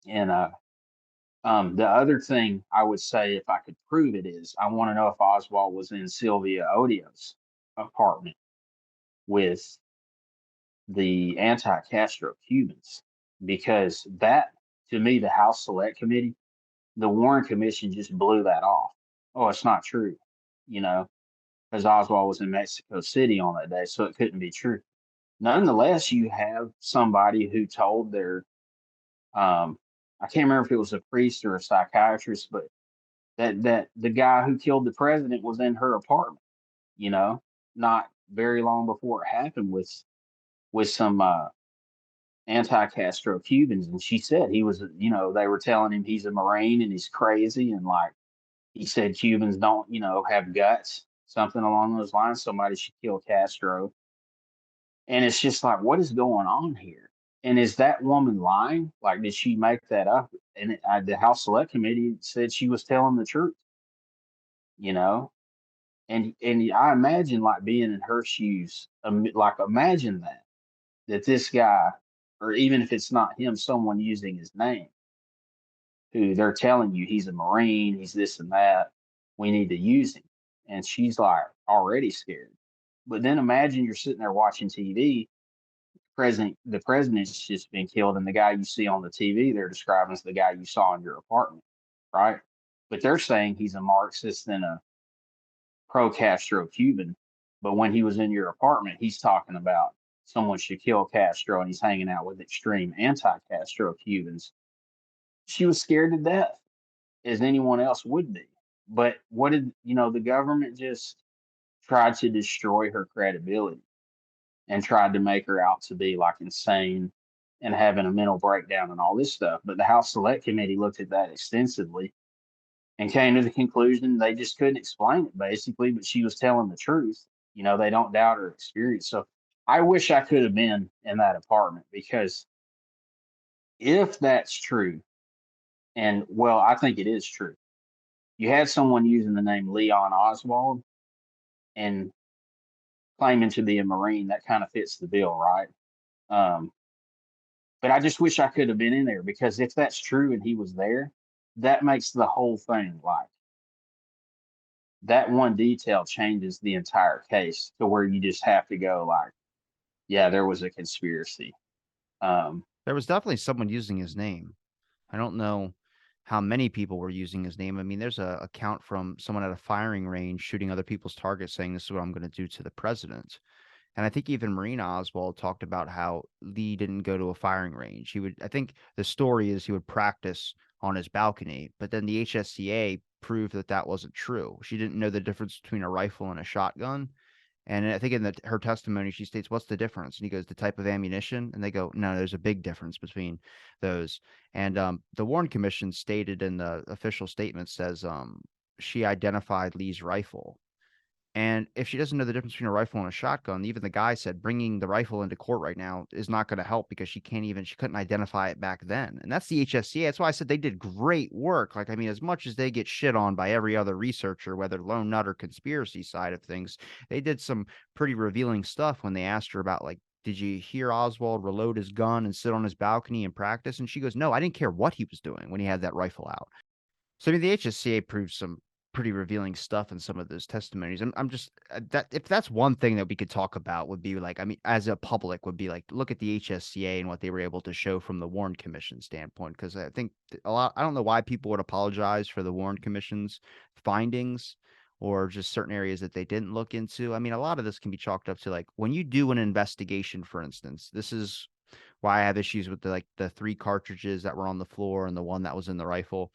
And the other thing I would say, if I could prove it, is I want to know if Oswald was in Sylvia Odio's apartment with the anti-Castro Cubans, because that, to me, the House Select Committee, the Warren Commission just blew that off. Oh, it's not true, you know, because Oswald was in Mexico City on that day, so it couldn't be true. Nonetheless, you have somebody who told their, I can't remember if it was a priest or a psychiatrist, but that the guy who killed the president was in her apartment, you know, not very long before it happened with some anti-Castro Cubans, and she said he was, they were telling him he's a Marine and he's crazy, and like he said, Cubans don't, have guts, something along those lines. Somebody should kill Castro, and it's just like, what is going on here? And is that woman lying? Like, did she make that up? And the House Select Committee said she was telling the truth, you know. And I imagine like being in her shoes, like imagine that this guy, or even if it's not him, someone using his name, who they're telling you he's a Marine, he's this and that, we need to use him. And she's like already scared. But then imagine you're sitting there watching TV, the president's just been killed, and the guy you see on the TV they're describing as the guy you saw in your apartment, right? But they're saying he's a Marxist and a pro Castro Cuban. But when he was in your apartment, he's talking about someone should kill Castro, and he's hanging out with extreme anti Castro Cubans. She was scared to death, as anyone else would be. But what did, the government just tried to destroy her credibility and tried to make her out to be like insane and having a mental breakdown and all this stuff. But the House Select Committee looked at that extensively and came to the conclusion they just couldn't explain it basically, but she was telling the truth. They don't doubt her experience. So I wish I could have been in that apartment because If that's true, and well, I think it is true. You had someone using the name Leon Oswald and claiming to be a Marine. That kind of fits the bill, right? Um, but I just wish I could have been in there, because if that's true and he was there, that makes the whole thing, like, that one detail changes the entire case to where you just have to go like, yeah, there was a conspiracy. Um, There was definitely someone using his name. I don't know how many people were using his name. I mean, there's a account from someone at a firing range shooting other people's targets saying this is what I'm going to do to the president. And I think even Marina Oswald talked about how Lee didn't go to a firing range. He would, I think the story is he would practice on his balcony, but then the HSCA proved that that wasn't true. She didn't know the difference between a rifle and a shotgun. And I think in her testimony, she states, "What's the difference?" And he goes, "The type of ammunition." And they go, "No, there's a big difference between those." And the Warren Commission stated in the official statement says she identified Lee's rifle, and if she doesn't know the difference between a rifle and a shotgun, even the guy said bringing the rifle into court right now is not going to help because she couldn't identify it back then. And that's the HSCA. That's why I said they did great work. Like, I mean, as much as they get shit on by every other researcher, whether lone nut or conspiracy side of things, they did some pretty revealing stuff when they asked her about, like, did you hear Oswald reload his gun and sit on his balcony and practice? And she goes, no, I didn't care what he was doing when he had that rifle out. So I mean, the HSCA proves some pretty revealing stuff in some of those testimonies. I'm just that if that's one thing that we could talk about would be like, I mean, as a public would be like, look at the HSCA and what they were able to show from the Warren Commission standpoint. Because I think a lot, I don't know why people would apologize for the Warren Commission's findings or just certain areas that they didn't look into. I mean, a lot of this can be chalked up to like when you do an investigation, for instance, this is why I have issues with the 3 cartridges that were on the floor and the one that was in the rifle.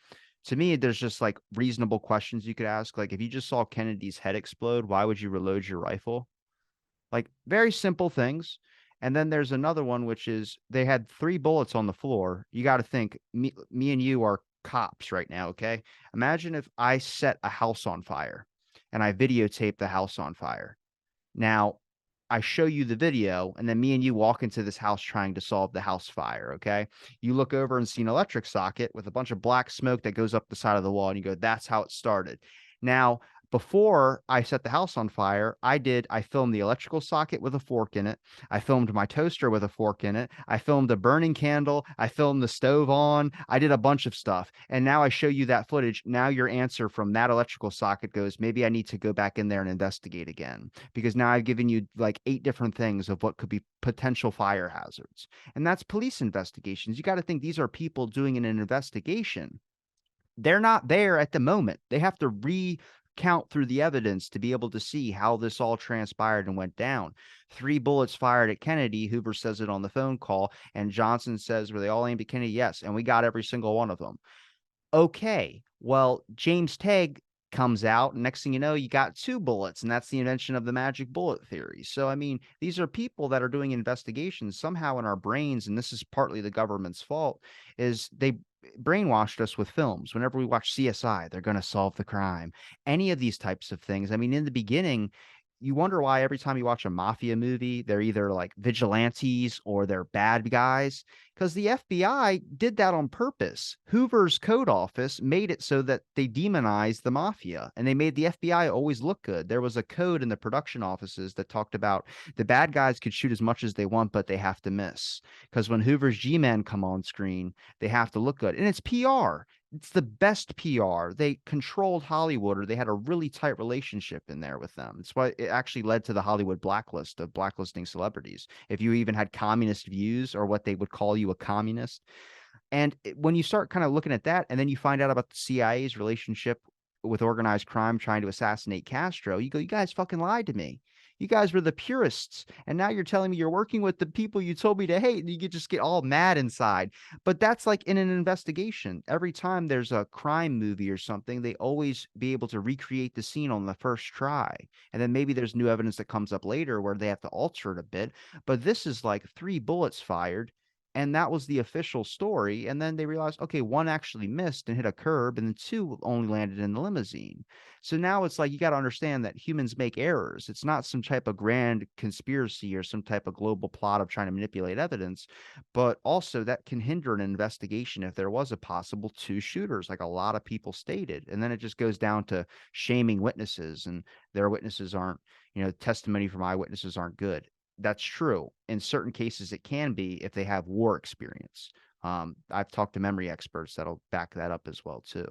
To me, there's just like reasonable questions you could ask. Like if you just saw Kennedy's head explode, why would you reload your rifle? Like very simple things. And then there's another one, which is they had 3 bullets on the floor. You got to think me and you are cops right now. Okay. Imagine if I set a house on fire and I videotape the house on fire. Now, I show you the video, and then me and you walk into this house trying to solve the house fire. Okay. You look over and see an electric socket with a bunch of black smoke that goes up the side of the wall, and you go, that's how it started. Now, before I set the house on fire, I filmed the electrical socket with a fork in it. I filmed my toaster with a fork in it. I filmed a burning candle. I filmed the stove on. I did a bunch of stuff. And now I show you that footage. Now your answer from that electrical socket goes, maybe I need to go back in there and investigate again because now I've given you like 8 different things of what could be potential fire hazards. And that's police investigations. You got to think these are people doing an investigation. They're not there at the moment. They have to recount through the evidence to be able to see how this all transpired and went down. 3 bullets fired at Kennedy. Hoover says it on the phone call. And Johnson says, were they all aimed at Kennedy? Yes. And we got every single one of them. Okay. Well, James Tegg comes out, and next thing you know, you got 2 bullets, and that's the invention of the magic bullet theory. So, I mean, these are people that are doing investigations somehow in our brains, and this is partly the government's fault, is they brainwashed us with films. Whenever we watch CSI, they're going to solve the crime. Any of these types of things. I mean, in the beginning, you wonder why every time you watch a mafia movie, they're either like vigilantes or they're bad guys because the FBI did that on purpose. Hoover's code office made it so that they demonized the mafia and they made the FBI always look good. There was a code in the production offices that talked about the bad guys could shoot as much as they want, but they have to miss. Because when Hoover's G-Men come on screen, they have to look good. And it's PR. It's the best PR. They controlled Hollywood, or they had a really tight relationship in there with them. It's why it actually led to the Hollywood blacklist of blacklisting celebrities. If you even had communist views or what they would call you a communist. And when you start kind of looking at that, and then you find out about the CIA's relationship with organized crime trying to assassinate Castro, you go, you guys fucking lied to me. You guys were the purists. And now you're telling me you're working with the people you told me to hate. And you could just get all mad inside. But that's like in an investigation. Every time there's a crime movie or something, they always be able to recreate the scene on the first try. And then maybe there's new evidence that comes up later where they have to alter it a bit. But this is like 3 bullets fired And that was the official story. And then they realized, okay, one actually missed and hit a curb, and then two only landed in the limousine. So now it's like you got to understand that humans make errors. It's not some type of grand conspiracy or some type of global plot of trying to manipulate evidence, but also that can hinder an investigation if there was a possible two shooters, like a lot of people stated. And then it just goes down to shaming witnesses, and their witnesses aren't, testimony from eyewitnesses aren't good. That's true. In certain cases, it can be if they have war experience. I've talked to memory experts that'll back that up as well too.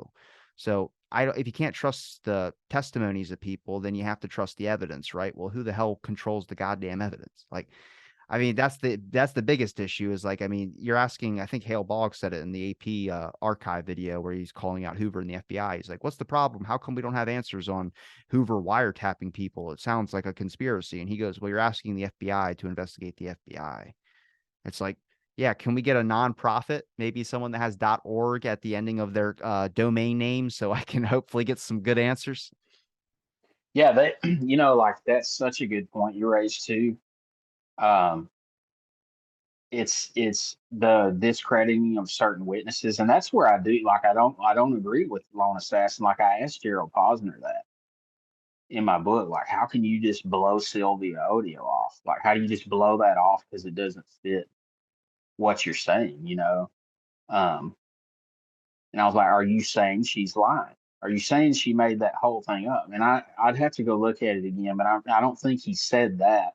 So I don't, if you can't trust the testimonies of people, then you have to trust the evidence, right? Well, who the hell controls the goddamn evidence? Like, I mean, that's the biggest issue is like, I mean, you're asking, I think Hale Boggs said it in the AP archive video where he's calling out Hoover and the FBI. He's like, what's the problem? How come we don't have answers on Hoover wiretapping people? It sounds like a conspiracy. And he goes, well, you're asking the FBI to investigate the FBI. It's like, yeah, can we get a nonprofit, maybe someone that has .org at the ending of their domain name so I can hopefully get some good answers? Yeah, they, like that's such a good point you raised too. Um, it's the discrediting of certain witnesses, and that's where I do like I don't agree with lone assassin. Like I asked Gerald Posner that in my book, like how can you just blow Sylvia Odio off? Like how do you just blow that off because it doesn't fit what you're saying? Um, and I was like, are you saying she's lying? Are you saying she made that whole thing up? And I'd have to go look at it again, but I don't think he said that.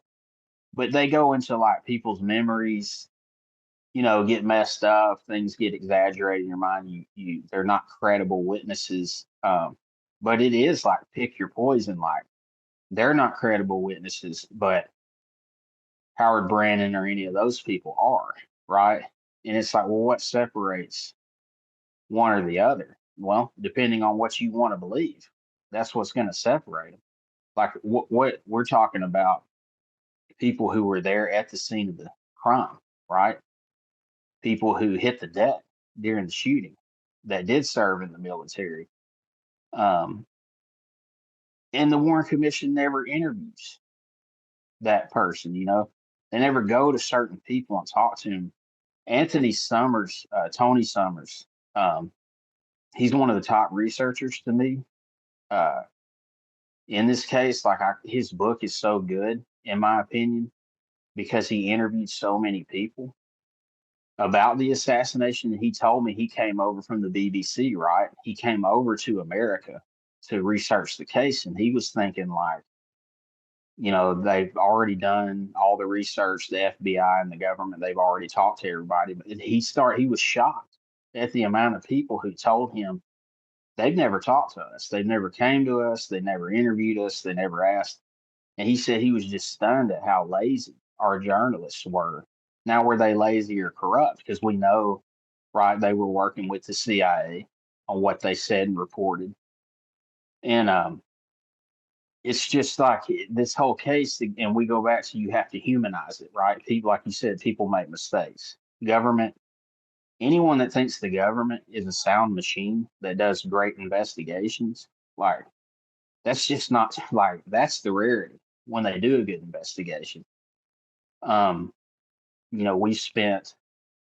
But they go into like people's memories, get messed up, things get exaggerated in your mind. They're not credible witnesses. But it is like pick your poison. Like they're not credible witnesses, but Howard Brandon or any of those people are, right? And it's like, well, what separates one or the other? Well, depending on what you want to believe, that's what's going to separate them. Like what we're talking about, people who were there at the scene of the crime, right? People who hit the deck during the shooting that did serve in the military. Um, and the Warren Commission never interviews that person, They never go to certain people and talk to them. Anthony Summers, Tony Summers, um, he's one of the top researchers to me. Uh, in this case, like his book is so good, in my opinion, because he interviewed so many people about the assassination. He told me he came over from the BBC, right? He came over to America to research the case, and he was thinking like, they've already done all the research, the FBI and the government, they've already talked to everybody. But he was shocked at the amount of people who told him they've never talked to us. They've never came to us. They never interviewed us. They never asked. And he said he was just stunned at how lazy our journalists were. Now, were they lazy or corrupt? Because we know, right, they were working with the CIA on what they said and reported. And it's just like this whole case, and we go back to you have to humanize it, right? People, like you said, people make mistakes. Government, anyone that thinks the government is a sound machine that does great investigations, like that's just not like that's the rarity when they do a good investigation. Um, we spent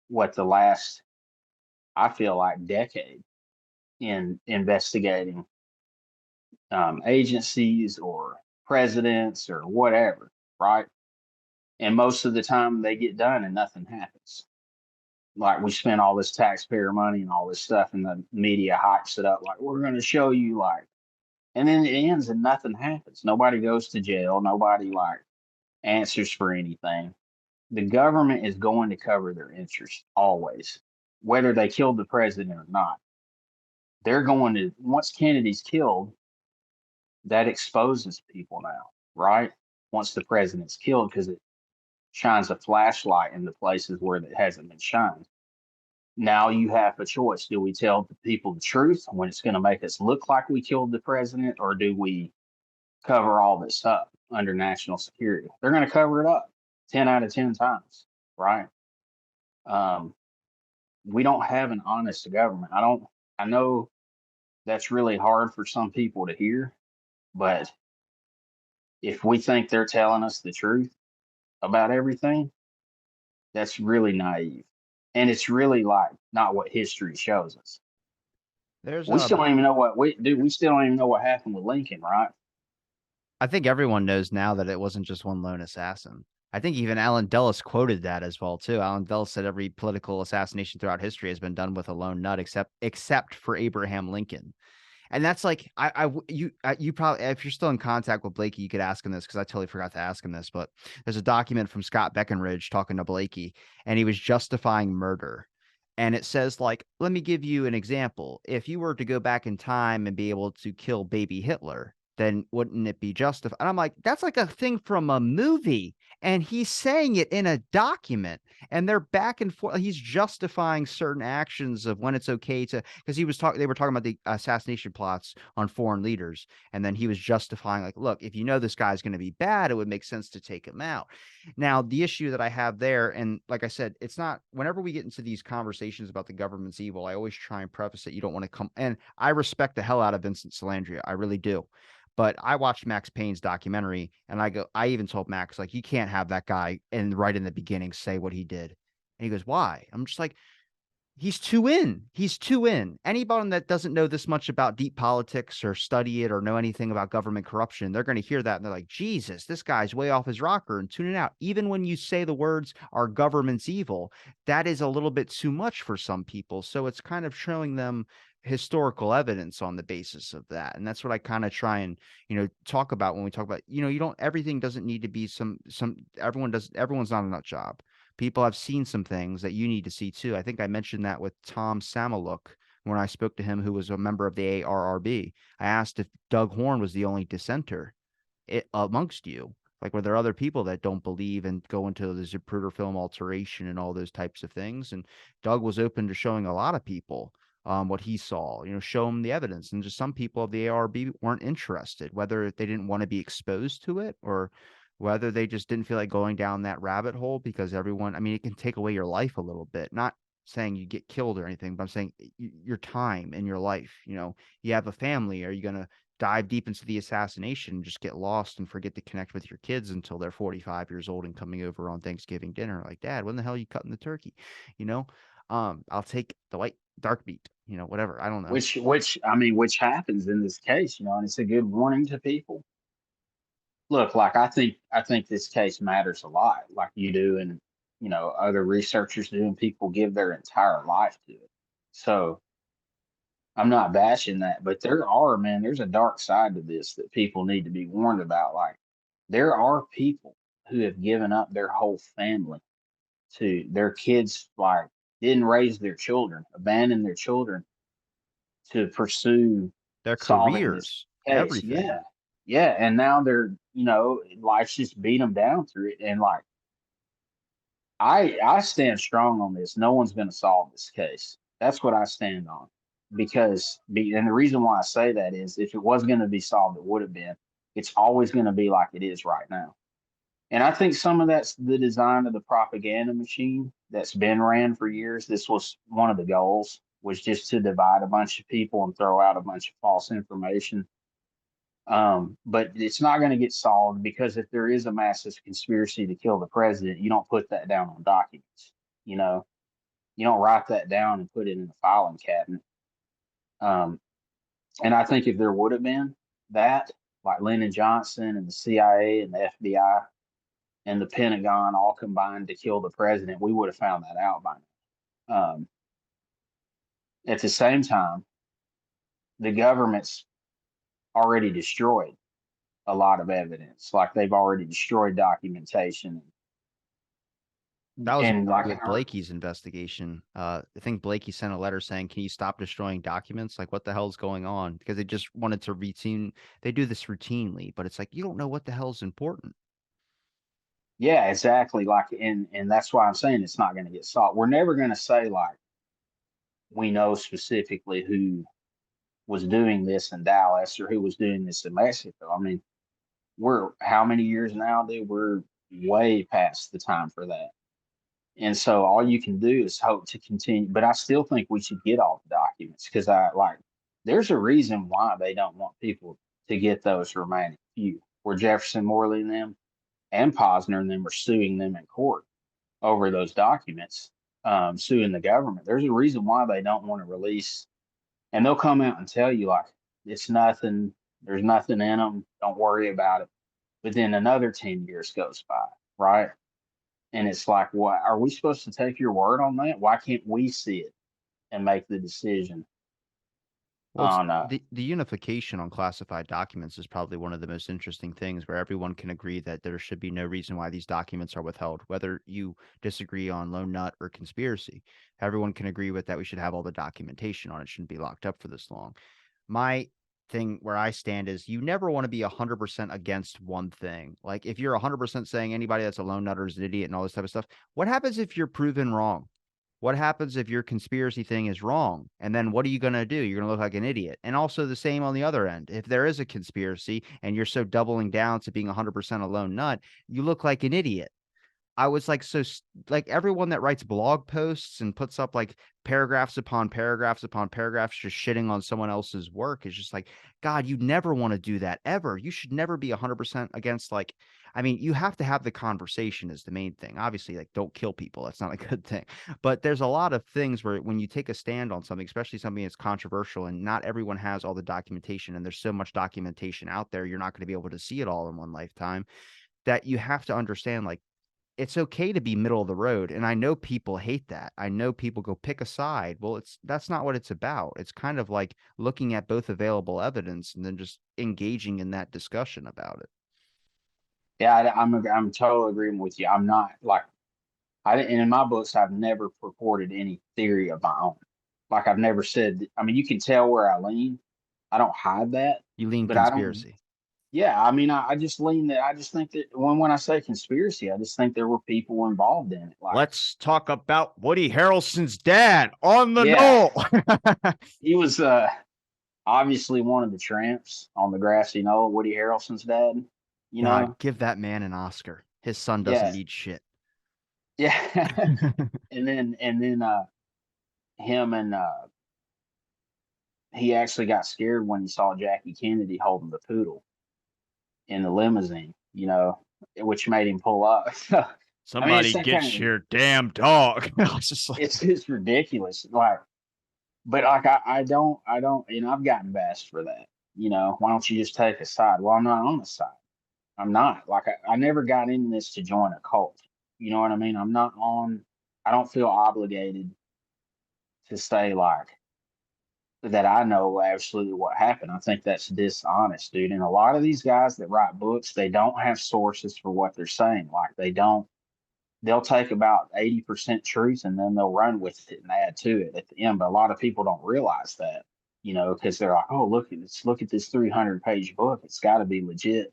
what the last, I feel like, decade in investigating agencies or presidents or whatever, right? And most of the time they get done and nothing happens. Like we spend all this taxpayer money and all this stuff, and the media hypes it up like we're going to show you, like, and then it ends and nothing happens. Nobody goes to jail. Nobody like answers for anything. The government is going to cover their interests always, whether they killed the president or not. They're going to, once Kennedy's killed, that exposes people now, right? Once the president's killed, because it shines a flashlight in the places where it hasn't been shined. Now you have a choice. Do we tell the people the truth when it's going to make us look like we killed the president, or do we cover all this up under national security? They're going to cover it up 10 out of 10 times, right? Um, we don't have an honest government. I know that's really hard for some people to hear, but if we think they're telling us the truth about everything, that's really naive. and it's really like not what history shows us. There's We still don't even know what we do. We still don't even know what happened with Lincoln, right? I think everyone knows now that it wasn't just one lone assassin. I think even Alan Dulles quoted that as well too. Alan Dulles said every political assassination throughout history has been done with a lone nut, except for Abraham Lincoln. And that's like you probably, if you're still in contact with Blakey, you could ask him this because I totally forgot to ask him this. But there's a document from Scott Beckenridge talking to Blakey, and he was justifying murder. And it says, like, let me give you an example. If you were to go back in time and be able to kill baby Hitler, then wouldn't it be justified? And I'm like, that's like a thing from a movie. And he's saying it in a document, and they're back and forth. He's justifying certain actions of when it's okay to, because they were talking about the assassination plots on foreign leaders. And then he was justifying, like, look, if you know this guy's going to be bad, it would make sense to take him out. Now, the issue that I have there, and like I said, it's not, whenever we get into these conversations about the government's evil, I always try and preface it. You don't want to come, and I respect the hell out of Vincent Salandria. I really do. But I watched Max Payne's documentary, and I even told Max, like, you can't have that guy and right in the beginning say what he did. And he goes, why? I'm just like, he's too in. He's too in. Anybody that doesn't know this much about deep politics or study it or know anything about government corruption, they're going to hear that and they're like, Jesus, this guy's way off his rocker and tune it out. Even when you say the words, our government's evil, that is a little bit too much for some people. So it's kind of showing them historical evidence on the basis of that. And that's what I kind of try and, talk about when we talk about, everything doesn't need to be everyone's not a nut job. People have seen some things that you need to see too. I think I mentioned that with Tom Samaluk when I spoke to him, who was a member of the ARRB. I asked if Doug Horn was the only dissenter amongst you. Like, were there other people that don't believe and go into the Zapruder film alteration and all those types of things? And Doug was open to showing a lot of people what he saw, show them the evidence. And just some people of the ARB weren't interested, whether they didn't want to be exposed to it or whether they just didn't feel like going down that rabbit hole, because everyone, I mean, it can take away your life a little bit. Not saying you get killed or anything, but I'm saying your time and your life. You have a family. Are you going to dive deep into the assassination and just get lost and forget to connect with your kids until they're 45 years old and coming over on Thanksgiving dinner? Like, Dad, when the hell are you cutting the turkey? I'll take the white dark meat, whatever. I don't know. Which happens in this case, and it's a good warning to people. Look, like I think this case matters a lot, like you do, and other researchers do, and people give their entire life to it. So I'm not bashing that, but there's a dark side to this that people need to be warned about. Like, there are people who have given up their whole family to their kids, like didn't raise their children, abandoned their children to pursue Their solving this careers, case. everything. Yeah. Yeah. And now life's just beat them down through it. And like, I stand strong on this. No one's going to solve this case. That's what I stand on. And the reason why I say that is if it was going to be solved, it would have been. It's always going to be like it is right now. And I think some of that's the design of the propaganda machine that's been ran for years. This was one of the goals, was just to divide a bunch of people and throw out a bunch of false information. But it's not going to get solved because if there is a massive conspiracy to kill the president, you don't put that down on documents. You know, you don't write that down and put it in a filing cabinet. Um, and I think if there would have been that, like Lyndon Johnson and the CIA and the FBI and the Pentagon all combined to kill the president, we would have found that out by now. At the same time, the government's already destroyed a lot of evidence. Like they've already destroyed documentation. That was And like, with Blakey's investigation. I think Blakey sent a letter saying, "Can you stop destroying documents? Like, what the hell's going on?" Because they just wanted to routine. They do this routinely, but it's like you don't know what the hell's important. yeah, exactly. Like, and that's why I'm saying it's not going to get solved. We're never going to say like we know specifically who was doing this in Dallas or who was doing this in Mexico. I mean, we're how many years now, dude? We're way past the time for that. And so all you can do is hope to continue. But I still think we should get all the documents because there's a reason why they don't want people to get those remaining few. Where Jefferson Morley and them and Posner and them are suing them in court over those documents. suing the government. There's a reason why they don't want to release, and they'll come out and tell you like it's nothing, there's nothing in them, don't worry about it. But then another 10 years goes by, right? And it's like, what are we supposed to take your word on that? Why can't we see it and make the decision Well, it's on the unification on classified documents is probably one of the most interesting things where everyone can agree that there should be no reason why these documents are withheld, whether you disagree on lone nut or conspiracy. Everyone can agree with that we should have all the documentation on it, shouldn't be locked up for this long. My thing where I stand is you never want to be 100% against one thing. Like if you're 100% saying anybody that's a lone nutter is an idiot and all this type of stuff, what happens if you're proven wrong? What happens if your conspiracy thing is wrong? And then what are you going to do? You're going to look like an idiot. And also the same on the other end. If there is a conspiracy and you're so doubling down to being 100% a lone nut, you look like an idiot. I was like, like everyone that writes blog posts and puts up like paragraphs upon paragraphs upon paragraphs, just shitting on someone else's work is just like, God, you never want to do that ever. You should never be 100% against like, I mean, you have to have the conversation is the main thing. Obviously, like don't kill people. That's not a good thing. But there's a lot of things where when you take a stand on something, especially something that's controversial and not everyone has all the documentation and there's so much documentation out there, you're not going to be able to see it all in one lifetime that you have to understand like it's okay to be middle of the road. And I know people hate that. I know people go pick a side. Well, that's not what it's about. It's kind of like looking at both available evidence and then just engaging in that discussion about it. yeah, I'm totally agreeing with you. I'm not like I didn't in my books I've never purported any theory of my own. Like I've never said, I mean you can tell where I lean. I don't hide that, You lean but I don't. conspiracy. Yeah, I mean, I just lean that. I just think that when I say conspiracy, I just think there were people involved in it. Like, Let's talk about Woody Harrelson's dad on the yeah, knoll. he was obviously one of the tramps on the grassy knoll. Woody Harrelson's dad, you God, know. give that man an Oscar. His son doesn't Yeah, need shit. yeah. and then him and he actually got scared when he saw Jackie Kennedy holding the poodle in the limousine, you know, which made him pull up. I mean, it's Somebody that gets kind of. your damn dog. I was just like, It's just ridiculous. Like, but like I don't, I've gotten bashed for that. Why don't you just take a side? Well, I'm not on the side. I'm not. Like I never got in this to join a cult. You know what I mean? I'm not on. I don't feel obligated to say like that I know absolutely what happened. I think that's dishonest, dude. And a lot of these guys that write books, they don't have sources for what they're saying. Like they don't. They'll take about 80% truth and then they'll run with it and add to it at the end. But a lot of people don't realize that, because they're like, oh, look at this 300-page book. It's got to be legit.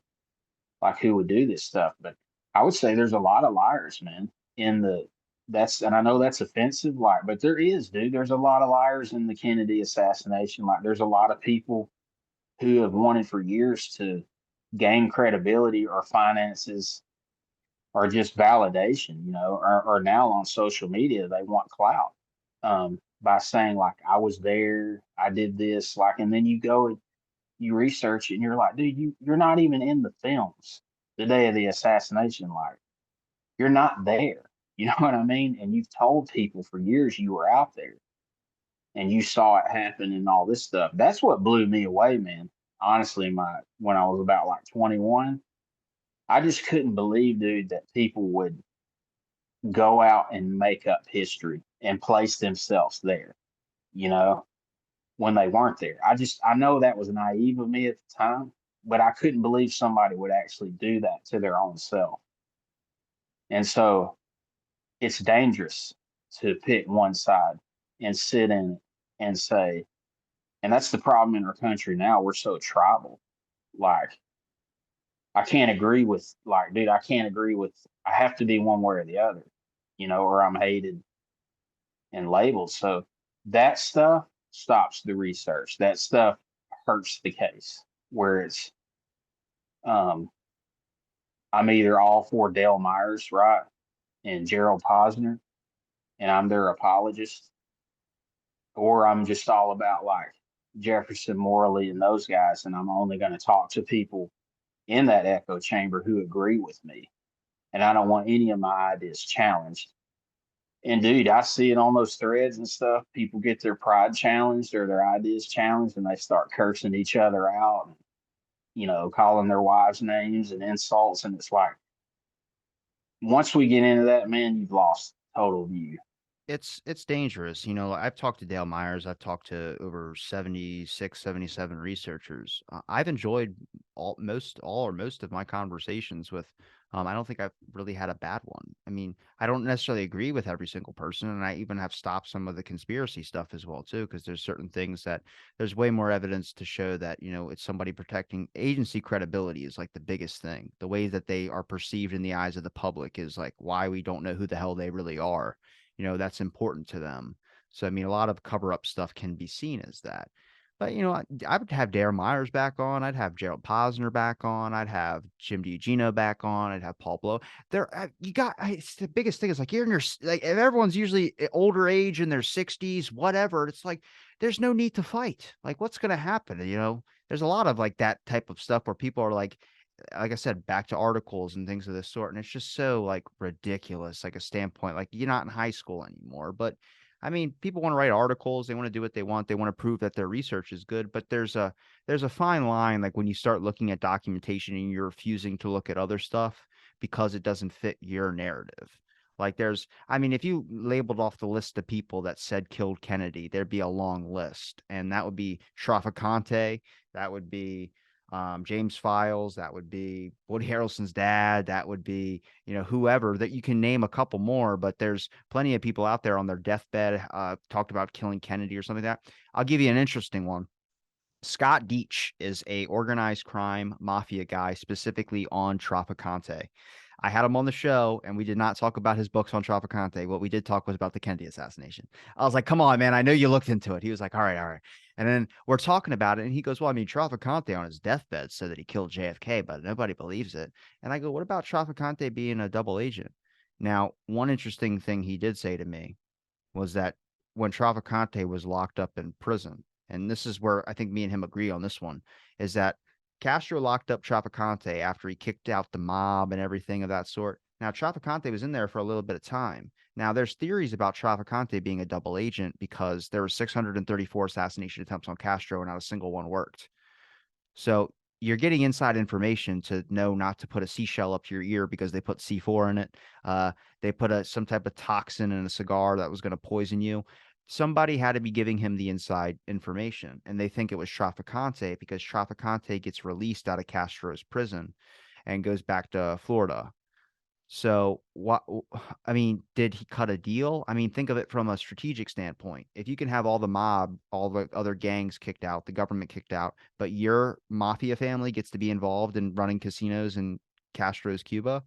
Like, who would do this stuff? But I would say there's a lot of liars, man, in the and I know that's offensive, like, but there is, dude. There's a lot of liars in the Kennedy assassination. Like, there's a lot of people who have wanted for years to gain credibility or finances or just validation, or now on social media, they want clout by saying, like, I was there, I did this, like, and then you go and you research it and you're like, dude, you're not even in the films the day of the assassination. Like, you're not there. You know what I mean? And you've told people for years you were out there and you saw it happen and all this stuff. That's what blew me away, man. Honestly, when I was about like 21, I just couldn't believe, dude, that people would go out and make up history and place themselves there, you know, when they weren't there. I know that was naive of me at the time, but I couldn't believe somebody would actually do that to their own self. And so it's dangerous to pick one side and sit in it and say, and that's the problem in our country now. We're so tribal. Like, I can't agree with, like, dude, I can't agree with, I have to be one way or the other, or I'm hated and labeled. So that stuff stops the research. That stuff hurts the case. Where um, I'm either all for Dale Myers, right, and Gerald Posner, and I'm their apologist, or I'm just all about like Jefferson Morley and those guys, and I'm only going to talk to people in that echo chamber who agree with me, and I don't want any of my ideas challenged. And dude, I see it on those threads and stuff. People get their pride challenged or their ideas challenged, and they start cursing each other out, calling their wives names and insults. And it's like, once we get into that, man, you've lost total view. It's dangerous. I've talked to Dale Myers. I've talked to over 76, 77 researchers. I've enjoyed all or most of my conversations with. I don't think I've really had a bad one. I mean, I don't necessarily agree with every single person, and I even have stopped some of the conspiracy stuff as well too, because there's certain things that there's way more evidence to show that it's somebody protecting agency credibility is like the biggest thing. The way that they are perceived in the eyes of the public is like why we don't know who the hell they really are. That's important to them. So, I mean, a lot of cover up stuff can be seen as that. But, I would have Darren Myers back on. I'd have Gerald Posner back on. I'd have Jim DiGino back on. I'd have Paul Blow. It's the biggest thing is like, you're in your, like, if everyone's usually older age in their 60s, whatever, it's like, there's no need to fight. Like, what's going to happen? There's a lot of like that type of stuff where people are like I said, back to articles and things of this sort. And it's just so like ridiculous, like a standpoint, like you're not in high school anymore. But I mean, people want to write articles, they want to do what they want, they want to prove that their research is good. But there's a fine line, like when you start looking at documentation and you're refusing to look at other stuff because it doesn't fit your narrative. Like I mean, if you labeled off the list of people that said killed Kennedy, there'd be a long list. And that would be Trafficante, that would be James Files, that would be Woody Harrelson's dad, that would be, whoever that you can name a couple more, but there's plenty of people out there on their deathbed talked about killing Kennedy or something like that. I'll give you an interesting one. Scott Deitch is a organized crime mafia guy specifically on Trafficante. I had him on the show and we did not talk about his books on Trafficante. What we did talk was about the Kennedy assassination. I was like, come on, man. I know you looked into it. He was like, all right, all right. And then we're talking about it. And he goes, well, I mean, Trafficante on his deathbed said that he killed JFK, but nobody believes it. And I go, what about Trafficante being a double agent? Now, one interesting thing he did say to me was that when Trafficante was locked up in prison, and this is where I think me and him agree on this one, is that Castro locked up Trafficante after he kicked out the mob and everything of that sort. Now, Trafficante was in there for a little bit of time. Now, there's theories about Trafficante being a double agent because there were 634 assassination attempts on Castro and not a single one worked. So you're getting inside information to know not to put a seashell up your ear because they put C4 in it. They put some type of toxin in a cigar that was going to poison you. Somebody had to be giving him the inside information, and they think it was Trafficante because Trafficante gets released out of Castro's prison and goes back to Florida. So what I mean, did he cut a deal? I mean, think of it from a strategic standpoint. If you can have all the mob, all the other gangs kicked out, the government kicked out, but your mafia family gets to be involved in running casinos in Castro's Cuba,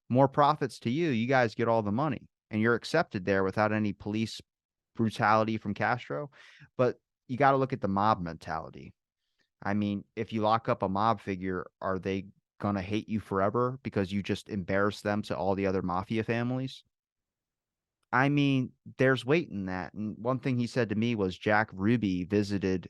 more profits to you. You guys get all the money and you're accepted there without any police brutality from Castro. But you got to look at the mob mentality. I mean, if you lock up a mob figure, are they gonna hate you forever because you just embarrass them to all the other mafia families? I mean, there's weight in that. And one thing he said to me was Jack Ruby visited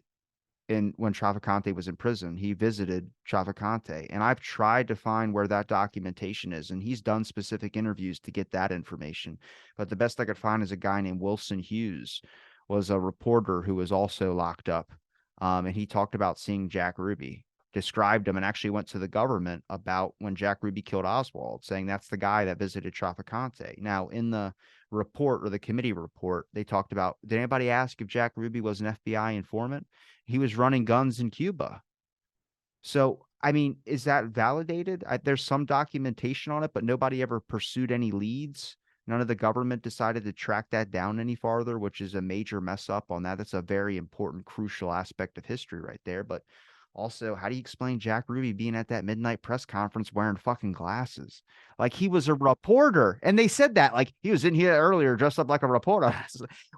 in when Trafficante was in prison. He visited Trafficante, and I've tried to find where that documentation is, and he's done specific interviews to get that information. But the best I could find is a guy named Wilson Hughes, was a reporter who was also locked up, and he talked about seeing Jack Ruby, described him, and actually went to the government about when Jack Ruby killed Oswald, saying that's the guy that visited Trafficante. Now, in the report or the committee report, they talked about, did anybody ask if Jack Ruby was an FBI informant? He was running guns in Cuba. So, I mean, is that validated? There's some documentation on it, but nobody ever pursued any leads. None of the government decided to track that down any farther, which is a major mess up on that. That's a very important, crucial aspect of history right there. But also, how do you explain Jack Ruby being at that midnight press conference wearing fucking glasses? Like he was a reporter, and they said that like he was in here earlier dressed up like a reporter.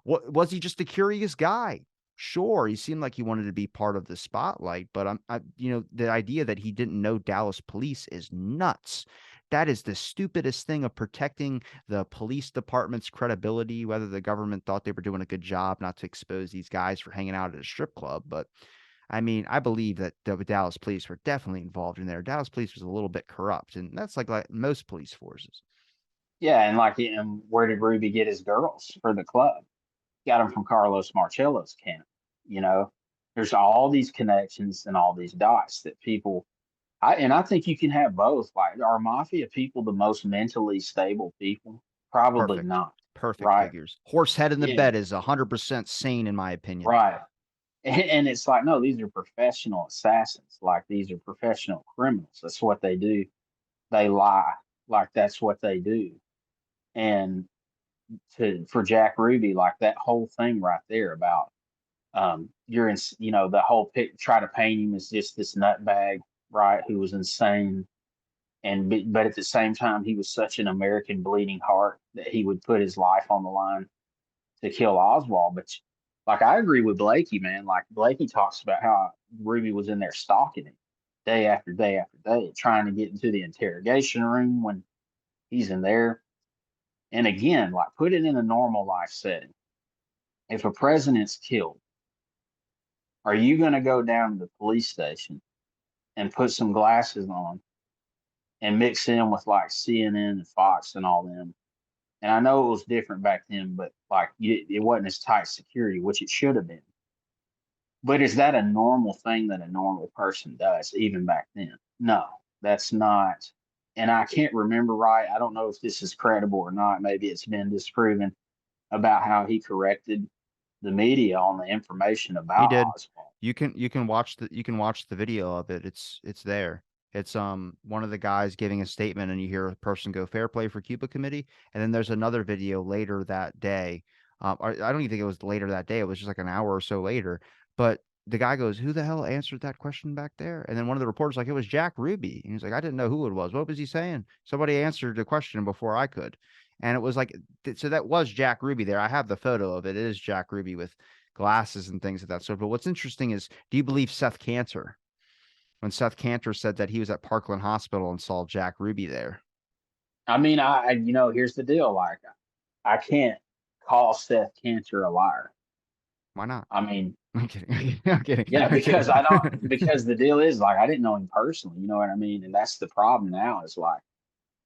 What was he just a curious guy? Sure, he seemed like he wanted to be part of the spotlight, but the idea that he didn't know Dallas police is nuts. That is the stupidest thing of protecting the police department's credibility, whether the government thought they were doing a good job not to expose these guys for hanging out at a strip club. But I mean, I believe that the Dallas police were definitely involved in there. Dallas police was a little bit corrupt, and that's like most police forces. Yeah, and like, and where did Ruby get his girls for the club? Got them from Carlos Marcello's camp. You know, there's all these connections and all these dots that people. I think you can have both. Like, are mafia people the most mentally stable people? Probably Perfect. not. Perfect Right. figures. Horse head in the Yeah. bed is 100% sane in my opinion. Right. And it's like, no, these are professional assassins. Like, these are professional criminals. That's what they do. They lie. Like, that's what they do. And for Jack Ruby, like that whole thing right there about you're in, the whole try to paint him as just this nutbag, right? Who was insane, but at the same time, he was such an American bleeding heart that he would put his life on the line to kill Oswald. But like, I agree with Blakey, man. Like, Blakey talks about how Ruby was in there stalking him day after day after day, trying to get into the interrogation room when he's in there. And again, like, put it in a normal life setting. If a president's killed, are you going to go down to the police station and put some glasses on and mix in with like CNN and Fox and all them? And I know it was different back then, but like, it wasn't as tight security, which it should have been. But is that a normal thing that a normal person does, even back then? No, that's not. And I can't remember right. I don't know if this is credible or not. Maybe it's been disproven about how he corrected the media on the information He about did. Oswald. You can watch the video of it. It's there. It's one of the guys giving a statement and you hear a person go fair play for Cuba committee, and then there's another video later that day. I don't even think it was later that day. It was just like an hour or so later. But the guy goes, "Who the hell answered that question back there?" And then one of the reporters like, "It was Jack Ruby." And he's like, "I didn't know who it was. What was he saying? Somebody answered the question before I could." And it was like, so that was Jack Ruby there. I have the photo of it. It is Jack Ruby with glasses and things of that sort. But what's interesting is, do you believe Seth Cantor? When Seth Cantor said that he was at Parkland Hospital and saw Jack Ruby there. I mean, here's the deal. Like, I can't call Seth Cantor a liar. Why not? I mean, I'm kidding. I'm kidding. yeah, I'm because kidding. I don't, because the deal is, like, I didn't know him personally. You know what I mean? And that's the problem now is like,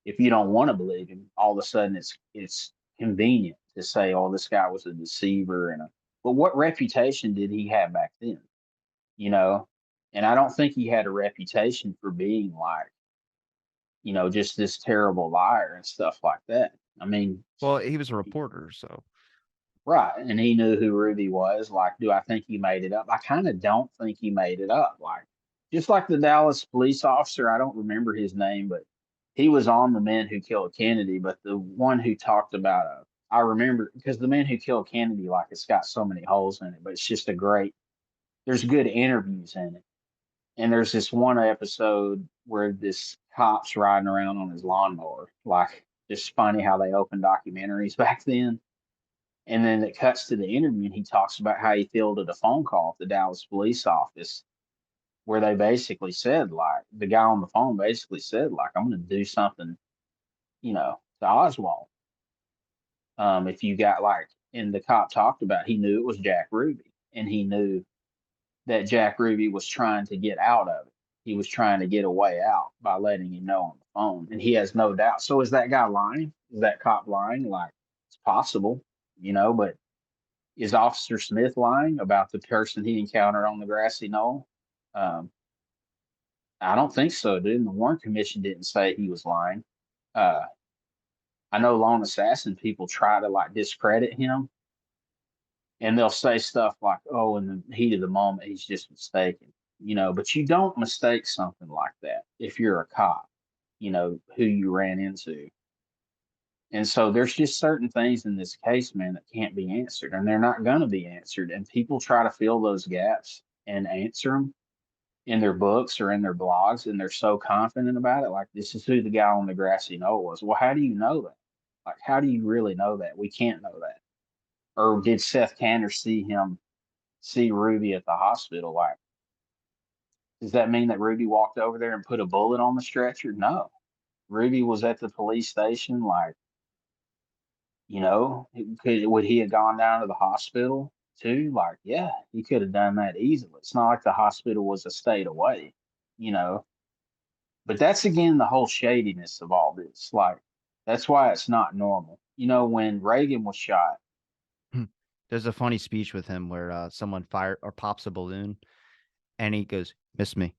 if you don't want to believe him, all of a sudden it's convenient to say, oh, this guy was a deceiver but what reputation did he have back then? You know? And I don't think he had a reputation for being like, just this terrible liar and stuff like that. I mean, Well, he was a reporter, so right. And he knew who Ruby was. Like, do I think he made it up? I kind of don't think he made it up. Like, just like the Dallas police officer, I don't remember his name, but he was on the men who killed Kennedy. But the one who talked about, I remember because the men who killed Kennedy, like, it's got so many holes in it, but it's just there's good interviews in it. And there's this one episode where this cop's riding around on his lawnmower. Like, just funny how they opened documentaries back then. And then it cuts to the interview, and he talks about how he fielded a phone call at the Dallas police office where they basically said, like, the guy on the phone basically said, like, I'm going to do something, to Oswald. If you got like, and the cop talked about, he knew it was Jack Ruby, and he knew that Jack Ruby was trying to get out of it. He was trying to get a way out by letting him know on the phone, and he has no doubt. So is that guy lying? Is that cop lying? Like, it's possible, but is Officer Smith lying about the person he encountered on the grassy knoll? Um, I don't think so, dude. And the Warren Commission didn't say he was lying. Uh, I know lone assassin people try to like discredit him, and they'll say stuff like, "Oh, in the heat of the moment, he's just mistaken," But you don't mistake something like that if you're a cop, who you ran into. And so there's just certain things in this case, man, that can't be answered, and they're not going to be answered. And people try to fill those gaps and answer them in their books or in their blogs, and they're so confident about it. Like, this is who the guy on the grassy knoll was. Well, how do you know that? Like, how do you really know that? We can't know that. Or did Seth Cantor see Ruby at the hospital? Like, does that mean that Ruby walked over there and put a bullet on the stretcher? No. Ruby was at the police station. Like, would he have gone down to the hospital too? Like, yeah, he could have done that easily. It's not like the hospital was a state away, you know. But that's again the whole shadiness of all this. Like, That's why it's not normal. You know, when Reagan was shot, There's a funny speech with him where someone fire or pops a balloon, and he goes, "Miss me,"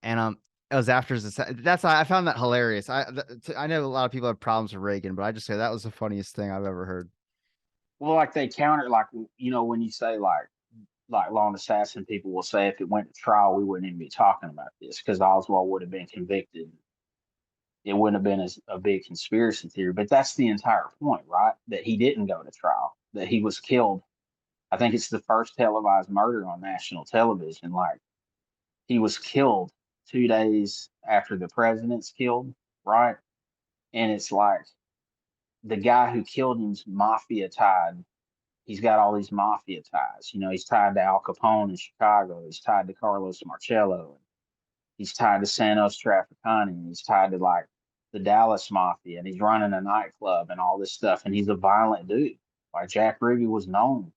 and it was after his. That's I found that hilarious. I know a lot of people have problems with Reagan, but I just say that was the funniest thing I've ever heard. well, like they counter, like, you know, when you say like law and assassin, people will say if it went to trial, we wouldn't even be talking about this because Oswald would have been convicted. It wouldn't have been a big conspiracy theory. But that's the entire point, right? That he didn't go to trial, that he was killed. I think it's the first televised murder on national television. Like, he was killed 2 days after the president's killed, right? And it's like the guy who killed him's mafia tied. He's got all these mafia ties. You know, he's tied to Al Capone in Chicago. He's tied to Carlos Marcello. He's tied to Santos Trafficani. He's tied to like the Dallas Mafia, and he's running a nightclub and all this stuff. And he's a violent dude. Like Jack Ruby was known.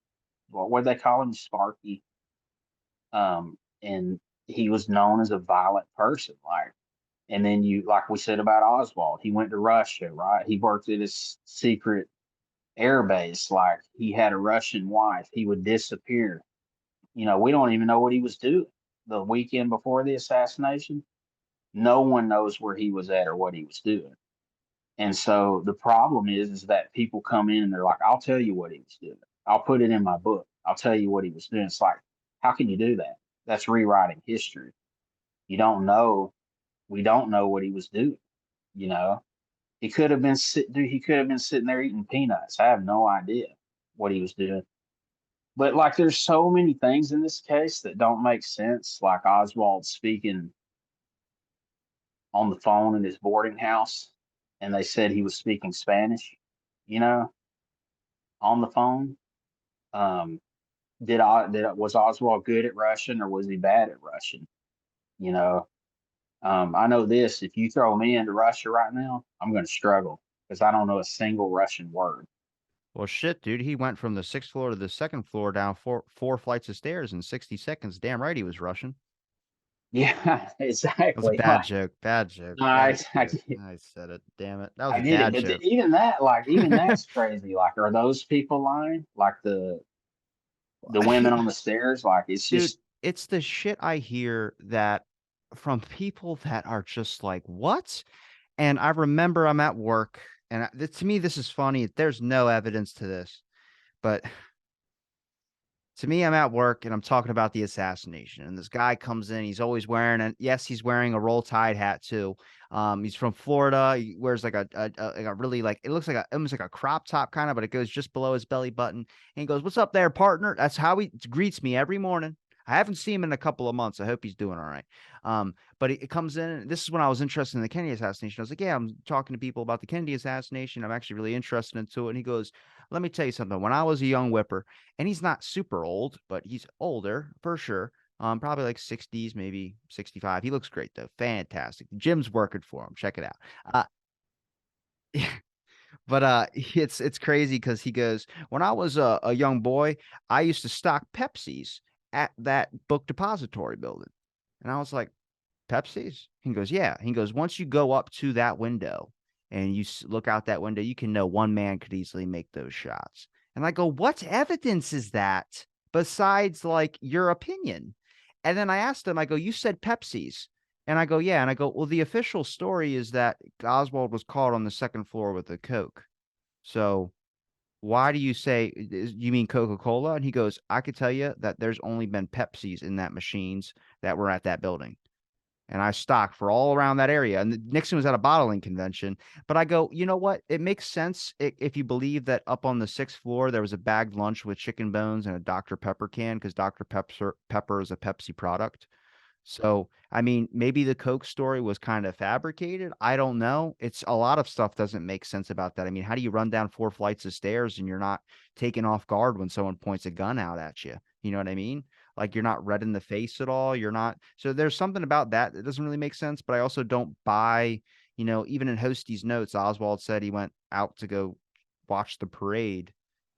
What they call him, Sparky. And he was known as a violent person. Like, and then you, like we said about Oswald, he went to Russia, right? He worked at his secret air base. Like, he had a Russian wife. He would disappear. You know, we don't even know what he was doing the weekend before the assassination. No one knows where he was at or what he was doing. And so the problem is that people come in and they're like, I'll tell you what he was doing. I'll put it in my book. I'll tell you what he was doing. It's like, how can you do that? That's rewriting history. You don't know. We don't know what he was doing. You know, he could have been dude, he could have been sitting there eating peanuts. I have no idea what he was doing. But like, there's so many things in this case that don't make sense. Like Oswald speaking on the phone in his boarding house, and they said he was speaking Spanish. You know, on the phone. Um, was Oswald good at Russian or was he bad at Russian? You know, I know this: if you throw me into Russia right now, I'm going to struggle because I don't know a single Russian word. Well, shit, dude. He went from the sixth floor to the second floor down four flights of stairs in 60 seconds. Damn right he was Russian. Yeah, That was a exactly. bad joke. Bad joke. I, Bad I, joke. I said it. Damn it. That was I a get it, dad but joke. even that, like, even that's crazy. Like, are those people lying? Like the women on the stairs? Like, it's Dude, just it's the shit I hear that from people that are just like, "What?" And I remember I'm at work, and to me, this is funny. There's no evidence to this, but to me, I'm at work and I'm talking about the assassination. And this guy comes in. He's always wearing, and yes, he's wearing a roll tide hat too. He's from Florida. He wears like a really like it looks like almost like a crop top kind of, but it goes just below his belly button. And he goes, "What's up there, partner?" That's how he greets me every morning. I haven't seen him in a couple of months. I hope he's doing all right. But it comes in. This is when I was interested in the Kennedy assassination. I was like, "Yeah, I'm talking to people about the Kennedy assassination. I'm actually really interested into it." And he goes, "Let me tell you something. When I was a young whipper." And he's not super old, but he's older for sure. Probably like 60s, maybe 65. He looks great though. Fantastic. The gym's working for him. Check it out. But it's crazy because he goes, when I was a young boy, I used to stock Pepsis at that book depository building. And I was like, Pepsis? He goes, yeah. He goes, once you go up to that window and you look out that window, you can know one man could easily make those shots. And I go, what evidence is that besides like your opinion? And then I asked him, I go, you said Pepsis. And I go, yeah. And I go, well, the official story is that Oswald was caught on the second floor with a Coke. So why do you say, you mean Coca-Cola? And he goes, I could tell you that there's only been Pepsis in that machines that were at that building. And I stocked for all around that area. And Nixon was at a bottling convention. But I go, you know what? It makes sense if you believe that up on the sixth floor there was a bagged lunch with chicken bones and a Dr. Pepper can because Dr. Pepper is a Pepsi product. So, I mean, maybe the Coke story was kind of fabricated. I don't know. It's a lot of stuff doesn't make sense about that. I mean, how do you run down four flights of stairs and you're not taken off guard when someone points a gun out at you? You know what I mean? Like you're not red in the face at all. You're not. So there's something about that that doesn't really make sense. But I also don't buy, even in Hostie's notes, Oswald said he went out to go watch the parade,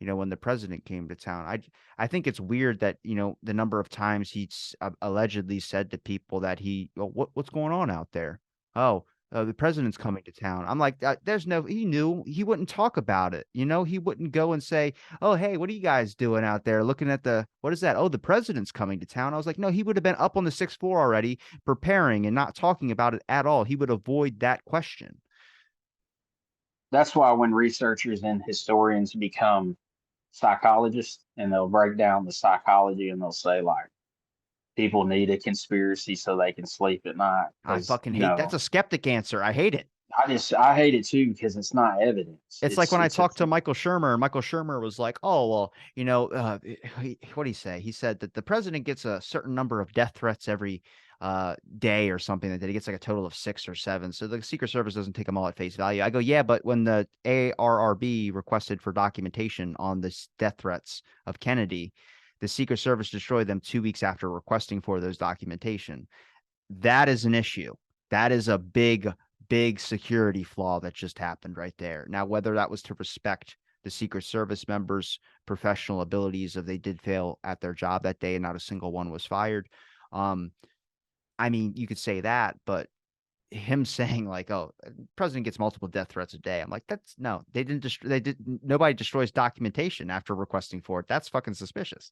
when the president came to town. I think it's weird that, the number of times he's allegedly said to people that what's going on out there? Oh, The president's coming to town. I'm like, there's no, he knew he wouldn't talk about it. You know, he wouldn't go and say, oh, hey, what are you guys doing out there looking at what is that? Oh, the president's coming to town. I was like, no, he would have been up on the sixth floor already preparing and not talking about it at all. He would avoid that question. That's why when researchers and historians become psychologists and they'll break down the psychology and they'll say like people need a conspiracy so they can sleep at night I because fucking hate that's a skeptic answer. I hate it. I hate it too because it's not evidence. It's like when I It's a talked to Michael Shermer, and Michael Shermer was like, "Oh, well, what did he say? He said that the president gets a certain number of death threats every day or something like that. He gets like a total of 6 or 7. So the Secret Service doesn't take them all at face value." I go, "Yeah, but when the ARRB requested for documentation on the death threats of Kennedy, the Secret Service destroyed them 2 weeks after requesting for those documentation. That is an issue. That is a big security flaw that just happened right there. Now, whether that was to respect the Secret Service members' professional abilities, if they did fail at their job that day and not a single one was fired, um, I mean, you could say that, but him saying like, "Oh, president gets multiple death threats a day," I'm like, "That's no, they didn't. They did. Nobody destroys documentation after requesting for it. That's fucking suspicious."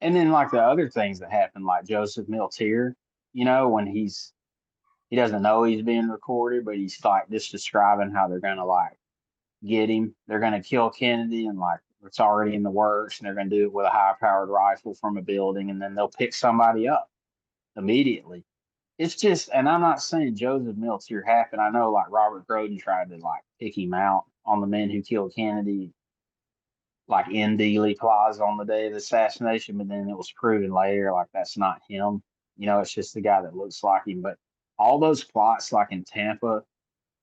And then like the other things that happen, like Joseph Miltier, when he doesn't know he's being recorded, but he's like just describing how they're gonna like get him. They're gonna kill Kennedy and like it's already in the works, and they're gonna do it with a high powered rifle from a building, and then they'll pick somebody up immediately. It's just, and I'm not saying Joseph Miltier happened. I know like Robert Groden tried to like pick him out on the men who killed Kennedy, like in Dealey Plaza on the day of the assassination, but then it was proven later like that's not him. It's just the guy that looks like him. But all those plots, like in Tampa,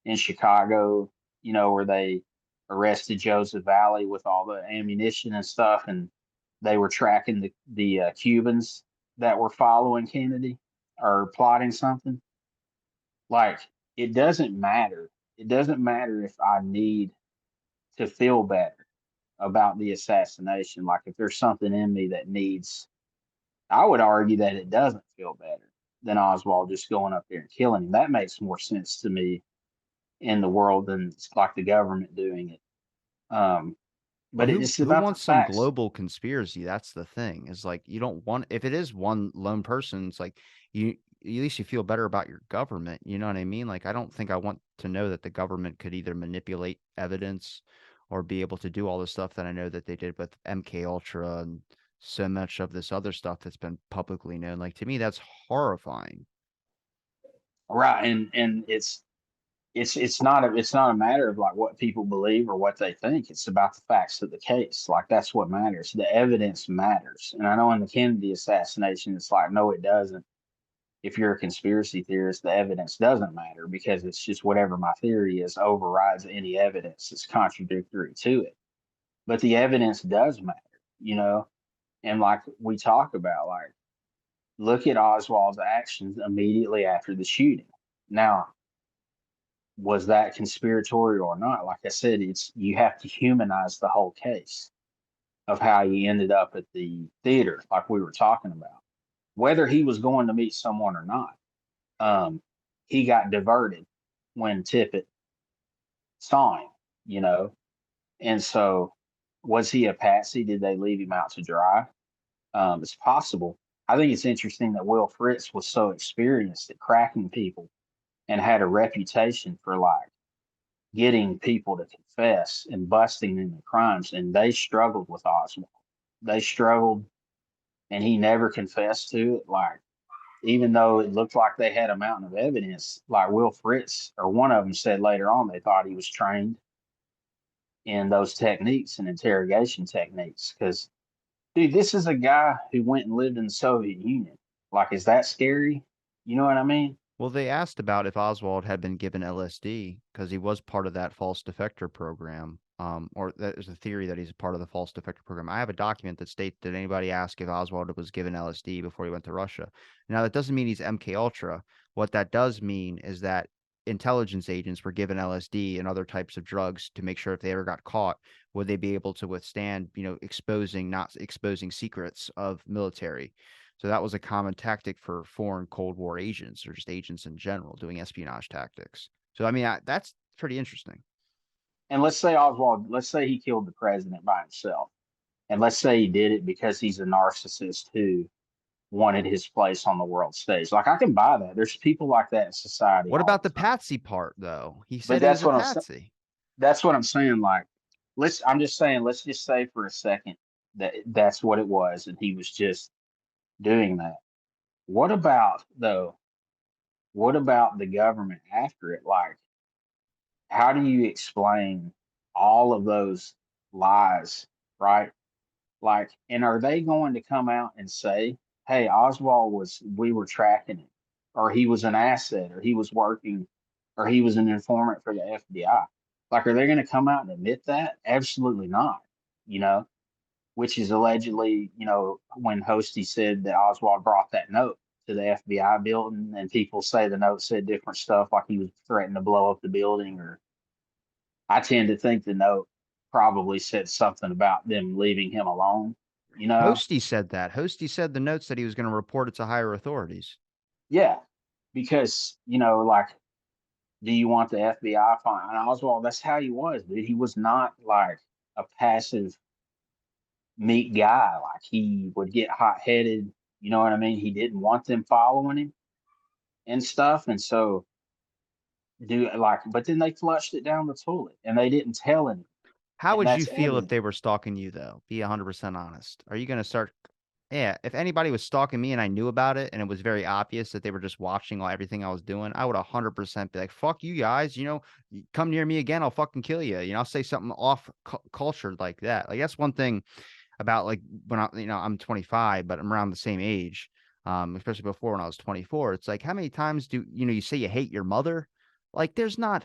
in Chicago, where they arrested Joseph Valley with all the ammunition and stuff, and they were tracking the Cubans that were following Kennedy or plotting something. Like it doesn't matter. It doesn't matter if I need to feel better about the assassination. Like if there's something in me that needs, I would argue that it doesn't feel better than Oswald just going up there and killing him. That makes more sense to me in the world than it's like the government doing it. Well, But it's who about the wants some facts. global conspiracy? That's the thing. Is like you don't want if it is one lone person, it's like you at least you feel better about your government. You know what I mean? Like I don't think I want to know that the government could either manipulate evidence or be able to do all the stuff that I know that they did with MK Ultra and so much of this other stuff that's been publicly known. Like to me, that's horrifying. Right. And it's not a matter of like what people believe or what they think. It's about the facts of the case. Like that's what matters. The evidence matters. And I know in the Kennedy assassination, it's like, no, it doesn't. If you're a conspiracy theorist, the evidence doesn't matter because it's just whatever my theory is overrides any evidence that's contradictory to it. But the evidence does matter, you know? And like we talk about, like, look at Oswald's actions immediately after the shooting. Now, was that conspiratorial or not? Like I said, it's you have to humanize the whole case of how he ended up at the theater, like we were talking about. Whether he was going to meet someone or not, um, he got diverted when Tippit saw him, you know. And so, was he a patsy? Did they leave him out to dry? It's possible. I think it's interesting that Will Fritz was so experienced at cracking people and had a reputation for like getting people to confess and busting in their crimes. And they struggled with Oswald. They struggled, and he never confessed to it. Like, even though it looked like they had a mountain of evidence, like Will Fritz or one of them said later on, they thought he was trained in those techniques and interrogation techniques. Because, dude, this is a guy who went and lived in the Soviet Union. Like, is that scary? You know what I mean? Well, they asked about if Oswald had been given LSD because he was part of that false defector program. Or there's a theory that he's a part of the false defector program. I have a document that states that anybody asked if Oswald was given LSD before he went to Russia. Now, that doesn't mean he's MK Ultra. What that does mean is that intelligence agents were given LSD and other types of drugs to make sure if they ever got caught, would they be able to withstand, exposing not exposing secrets of military. So that was a common tactic for foreign Cold War agents or just agents in general doing espionage tactics. So I mean, that's pretty interesting. And let's say Oswald, let's say he killed the president by himself. And let's say he did it because he's a narcissist who wanted his place on the world stage. Like I can buy that. There's people like that in society What all about the the time. patsy part though? He But said he was a patsy. that's what I'm saying. Like, I'm just saying, let's just say for a second that that's what it was, and he was just doing that. What about though? What about the government after it? Like, how do you explain all of those lies, right? Like, and are they going to come out and say, hey, we were tracking him, or he was an asset, or he was working, or he was an informant for the FBI? Like, are they going to come out and admit that? Absolutely not, you know, which is allegedly, when Hosty said that Oswald brought that note to the FBI building, and people say the note said different stuff, like he was threatening to blow up the building, or I tend to think the note probably said something about them leaving him alone, you know? Hosty said that. Hosty said the note said he was going to report it to higher authorities. Yeah. Because, like, do you want the FBI fine? And Oswald, that's how he was, dude. He was not like a passive, meek guy. Like, he would get hot headed. You know what I mean? He didn't want them following him and stuff. And so, but then they flushed it down the toilet and they didn't tell him. How And would you that's feel if evident. they were stalking you though? Be 100% honest. Are you going to start Yeah, if anybody was stalking me and I knew about it and it was very obvious that they were just watching everything I was doing, I would 100% be like, "Fuck you guys, come near me again, I'll fucking kill you." I'll say something off cultured like that. Like that's one thing about like when I'm 25, but I'm around the same age. Especially before when I was 24. It's like how many times do you say you hate your mother? Like there's not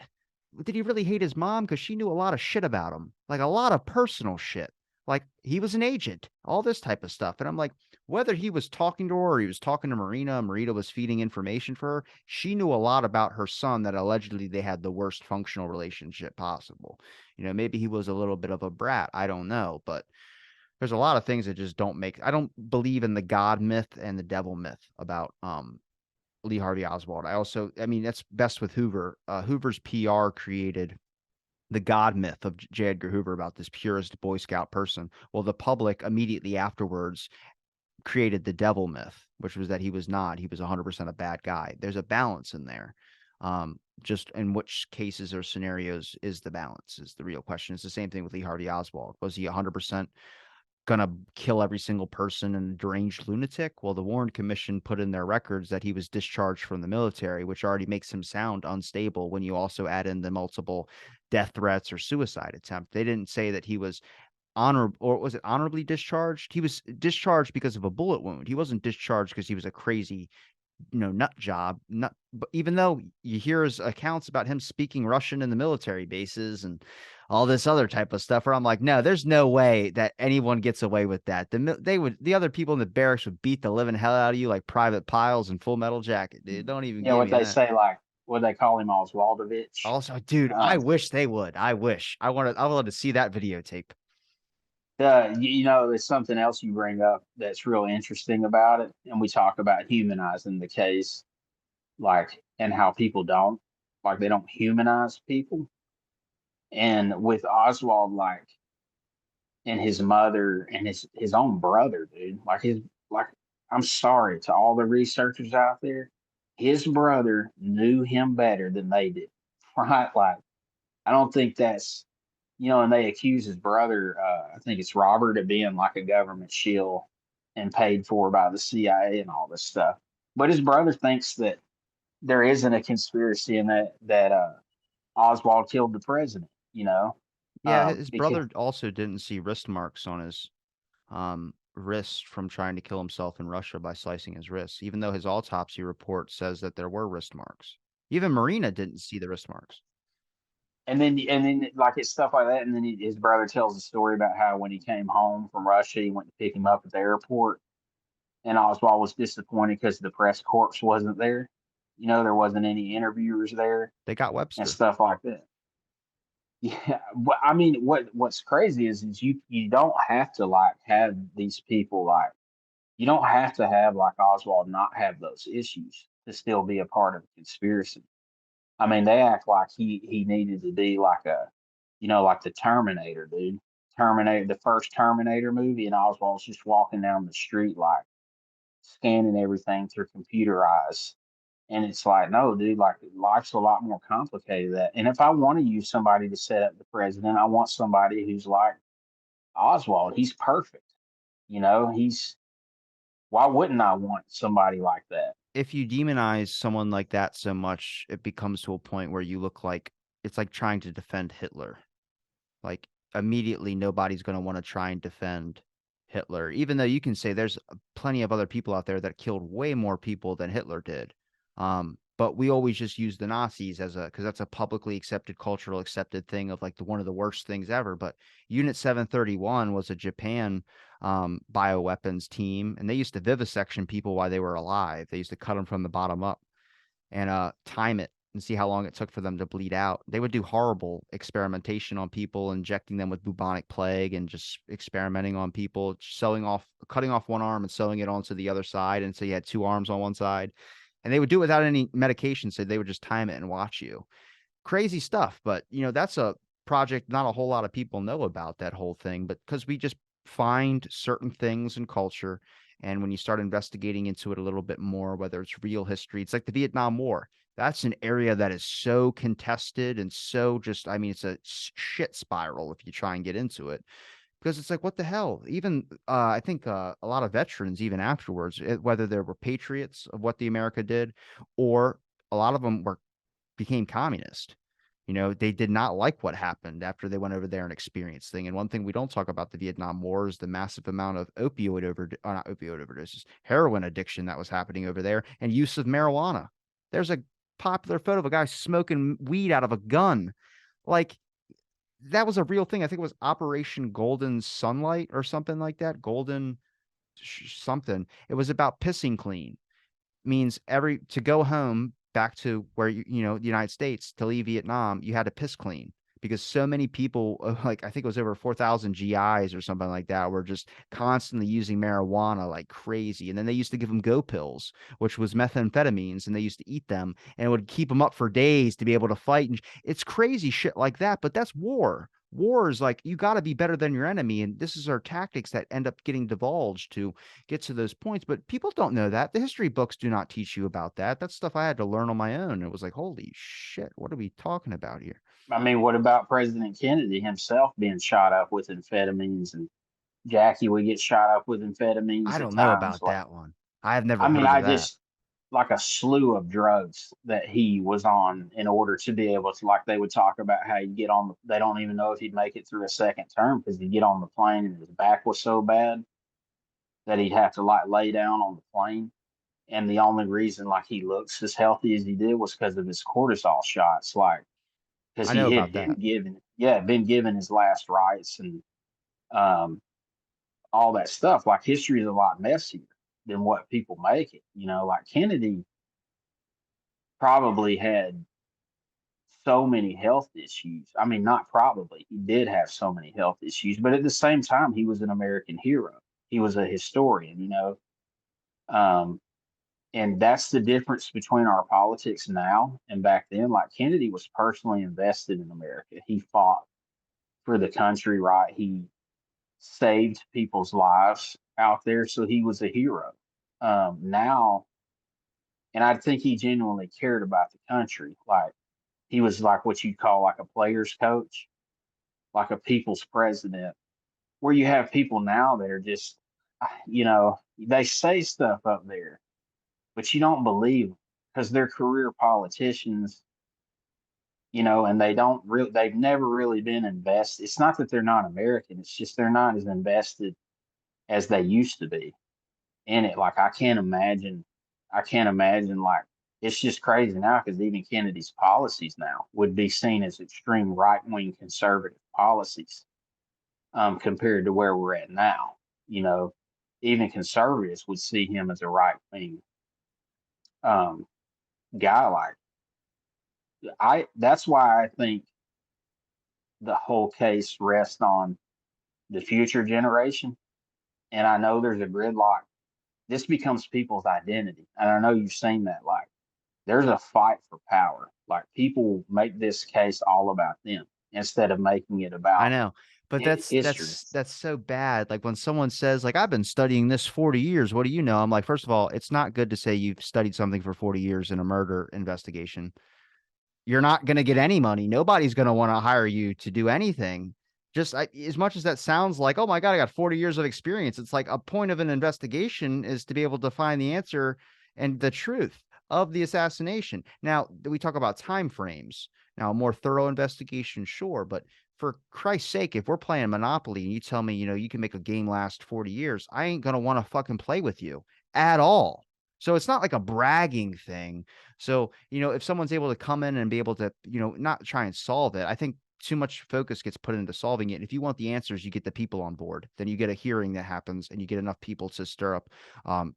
did he really hate his mom? Because she knew a lot of shit about him, like a lot of personal shit. Like he was an agent, all this type of stuff. And I'm like, whether he was talking to her or he was talking to Marina was feeding information for her, she knew a lot about her son that allegedly they had the worst functional relationship possible. Maybe he was a little bit of a brat. I don't know. But there's a lot of things that just don't make I don't believe in the God myth and the devil myth about Lee Harvey Oswald. I mean, that's best with Hoover. Hoover's PR created the God myth of J. Edgar Hoover about this purist Boy Scout person. Well, the public immediately afterwards created the devil myth, which was that he was not. He was 100% a bad guy. There's a balance in there. Just in which cases or scenarios is the balance is the real question. It's the same thing with Lee Harvey Oswald. Was he 100% gonna kill every single person and deranged lunatic? Well, the Warren Commission put in their records that he was discharged from the military, which already makes him sound unstable when you also add in the multiple death threats or suicide attempt. They didn't say that he was was it honorably discharged? He was discharged because of a bullet wound. He wasn't discharged because he was a crazy nut job. Not, but even though you hear his accounts about him speaking Russian in the military bases and all this other type of stuff, where I'm like, no, there's no way that anyone gets away with that. The other people in the barracks would beat the living hell out of you like Private Piles and Full Metal Jacket, dude. Don't even Yeah, give what me they that. say, like, what they call him, Oswaldovich. Also, dude, I Uh, wish they would. I wish I wanted to see that videotape. there's something else you bring up that's real interesting about it. And we talk about humanizing the case, like, and how people don't, like, they don't humanize people. And with Oswald, like, and his mother and his own brother, dude. Like I'm sorry to all the researchers out there. His brother knew him better than they did. Right? Like I don't think that's and they accuse his brother, I think it's Robert, of being like a government shill and paid for by the CIA and all this stuff. But his brother thinks that there isn't a conspiracy in that Oswald killed the president, Yeah, his because brother also didn't see wrist marks on his wrist from trying to kill himself in Russia by slicing his wrists, even though his autopsy report says that there were wrist marks. Even Marina didn't see the wrist marks. and then like it's stuff like that. And then his brother tells a story about how when he came home from Russia, he went to pick him up at the airport, and Oswald was disappointed because the press corps wasn't there. There wasn't any interviewers there They got and Webster. stuff like that. Yeah, but I mean, what's crazy is you don't have to like have these people like You don't have to have like Oswald not have those issues to still be a part of a conspiracy. I mean, they act like he needed to be like a, like the Terminator, dude. Terminator, the first Terminator movie, and Oswald's just walking down the street like scanning everything through computer eyes. And it's like, no, dude, like life's a lot more complicated than that. And if I want to use somebody to set up the president, I want somebody who's like Oswald. He's perfect. He's why wouldn't I want somebody like that? If you demonize someone like that so much, it becomes to a point where you look like it's like trying to defend Hitler. Like immediately, nobody's going to want to try and defend Hitler, even though you can say there's plenty of other people out there that killed way more people than Hitler did. But we always just use the Nazis as because that's a publicly accepted, cultural accepted thing of like one of the worst things ever. But Unit 731 was a Japan bioweapons team, and they used to vivisection people while they were alive. They used to cut them from the bottom up and time it and see how long it took for them to bleed out. They would do horrible experimentation on people, injecting them with bubonic plague and just experimenting on people, cutting off one arm and sewing it onto the other side. And so you had two arms on one side. And they would do it without any medication. So they would just time it and watch you. Crazy stuff. But, that's a project not a whole lot of people know about, that whole thing. But because we just find certain things in culture, and when you start investigating into it a little bit more, whether it's real history, it's like the Vietnam War. That's an area that is so contested and so it's a shit spiral if you try and get into it, because it's like, what the hell? Even I think a lot of veterans, even afterwards, whether they were patriots of what the America did, or a lot of them became communist. They did not like what happened after they went over there and experienced thing. And one thing we don't talk about the Vietnam War is the massive amount of not opioid overdoses, heroin addiction that was happening over there, and use of marijuana. There's a popular photo of a guy smoking weed out of a gun. Like, that was a real thing. I think it was Operation Golden Sunlight or something like that. Golden something. It was about pissing clean. Means to go home back to where the United States, to leave Vietnam, you had to piss clean, because so many people, like I think it was over 4,000 GIs or something like that, were just constantly using marijuana like crazy. And then they used to give them go pills, which was methamphetamines, and they used to eat them, and it would keep them up for days to be able to fight. And it's crazy shit like that. But that's war. War is like, you got to be better than your enemy. And this is our tactics that end up getting divulged to get to those points. But people don't know that. The history books do not teach you about that. That's stuff I had to learn on my own. It was like, holy shit, what are we talking about here? I mean, what about President Kennedy himself being shot up with amphetamines, and Jackie would get shot up with I amphetamines at don't know times? about Like, that one. I have never I mean, heard of I that. just like a slew of drugs that he was on in order to be able to, like, they would talk about how he'd get on they don't even know if he'd make it through a second term because he'd get on the plane and his back was so bad that he'd have to like lay down on the plane. And the only reason like he looks as healthy as he did was because of his cortisol shots, like because I know he had about been that. given, yeah, been given his last rites and um, all that stuff. Like history is a lot messier than what people make it. Like Kennedy probably had so many health issues. I mean, not probably, he did have so many health issues, but at the same time, he was an American hero. He was a historian. Um, and that's the difference between our politics now and back then. Like Kennedy was personally invested in America. He fought for the country, right? He saved people's lives out there, so he was a hero. Now, and I think he genuinely cared about the country. Like he was like what you'd call like a player's coach, like a people's president, where you have people now that are just, they say stuff up there, but you don't believe because they're career politicians, and they've never really been invested. It's not that they're not American, it's just they're not as invested as they used to be in it. Like I can't imagine like it's just crazy now because even Kennedy's policies now would be seen as extreme right wing conservative policies compared to where we're at now. You know, even conservatives would see him as a right wing um, guy. Like that's why I think the whole case rests on the future generation. And I know there's a gridlock this becomes people's identity. And I know you've seen that. Like, there's a fight for power. Like, people make this case all about them instead of making it I about know, but that's history. that's so bad. Like when someone says, like, I've been studying this 40 years. What do you know? I'm like, first of all, it's not good to say you've studied something for 40 years in a murder investigation. You're not going to get any money. Nobody's going to want to hire you to do anything. Just as much as that sounds like, oh my God, I got 40 years of experience. It's like a point of an investigation is to be able to find the answer and the truth of the assassination. Now, we talk about time frames. Now, a more thorough investigation, sure, but for Christ's sake, if we're playing Monopoly and you tell me, you can make a game last 40 years, I ain't going to want to fucking play with you at all. So it's not like a bragging thing. So, if someone's able to come in and be able to, not try and solve it, I think too much focus gets put into solving it. And if you want the answers, you get the people on board. Then you get a hearing that happens and you get enough people to stir up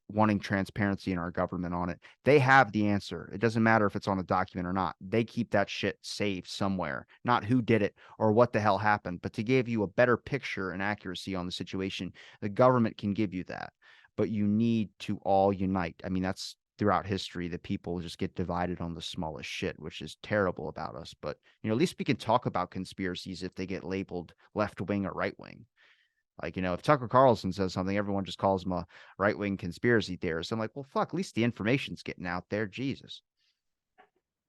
wanting transparency in our government on it. They have the answer. It doesn't matter if it's on a document or not. They keep that shit safe somewhere, not who did it or what the hell happened, but to give you a better picture and accuracy on the situation. The government can give you that, but you need to all unite. I mean, that's throughout history that people just get divided on the smallest shit, which is terrible about us. But at least we can talk about conspiracies if they get labeled left wing or right wing. Like, if Tucker Carlson says something, everyone just calls him a right wing conspiracy theorist. I'm like, well, fuck, at least the information's getting out there. Jesus.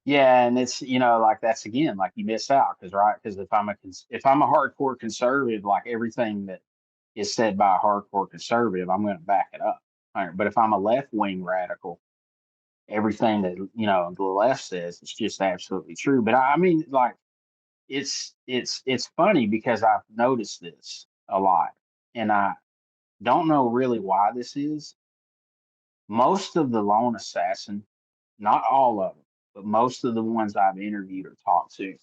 Yeah, and it's like that's again like you miss out because right because if I'm a hardcore conservative, like everything that is said by a hardcore conservative, I'm going to back it up. All right, but if I'm a left wing radical, everything that the left says is just absolutely true. But I mean, like it's funny because I've noticed this a lot, and I don't know really why this is. Most of the lone assassin, not all of them, but most of the ones I've interviewed or talked to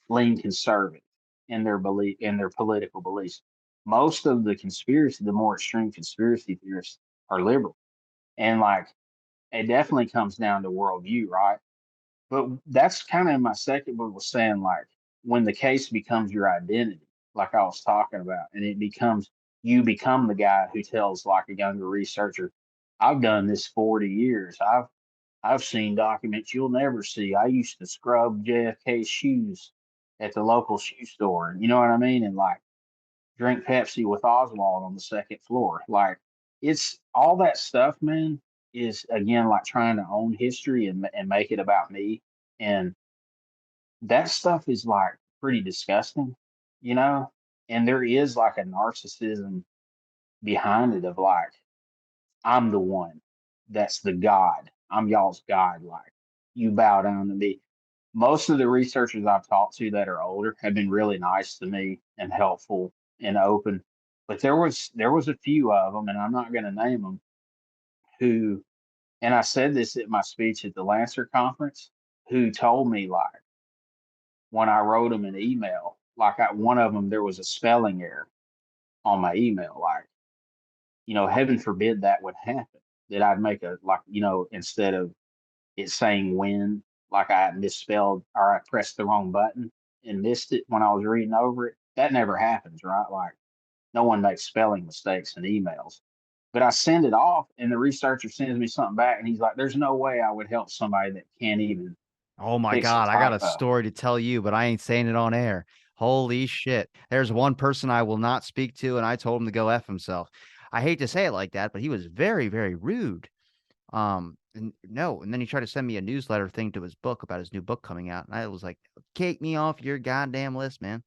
lean conservative in their political beliefs. Most of the more extreme conspiracy theorists are liberal. And like it definitely comes down to worldview, right? But that's kind of in my second book was saying like when the case becomes your identity, like I was talking about, and you become the guy who tells like a younger researcher, I've done this 40 years. I've seen documents you'll never see. I used to scrub JFK's shoes at the local shoe store. You know what I mean? And like drink Pepsi with Oswald on the second floor. Like it's all that stuff, man, is again like trying to own history and make it about me. And that stuff is like pretty disgusting, you know? And there is like a narcissism behind it of like, I'm the one that's the God. I'm y'all's God. Like you bow down to me. Most of the researchers I've talked to that are older have been really nice to me and helpful and open. But there was a few of them, and I'm not going to name them, who, and I said this at my speech at the Lancer conference, who told me like when I wrote them an email, like one of them there was a spelling error on my email, like heaven forbid that would happen. That I'd make a like instead of it saying when, like I misspelled or I pressed the wrong button and missed it when I was reading over it. That never happens, right? Like no one makes spelling mistakes in emails. But I send it off and the researcher sends me something back and he's like, there's no way I would help somebody that can't even Oh my fix a God, I got a typo. story to tell you, but I ain't saying it on air. Holy shit. There's one person I will not speak to, and I told him to go F himself. I hate to say it like that, but he was very, very rude. And no, and then he tried to send me a newsletter thing to his book about his new book coming out. And I was like, take me off your goddamn list, man.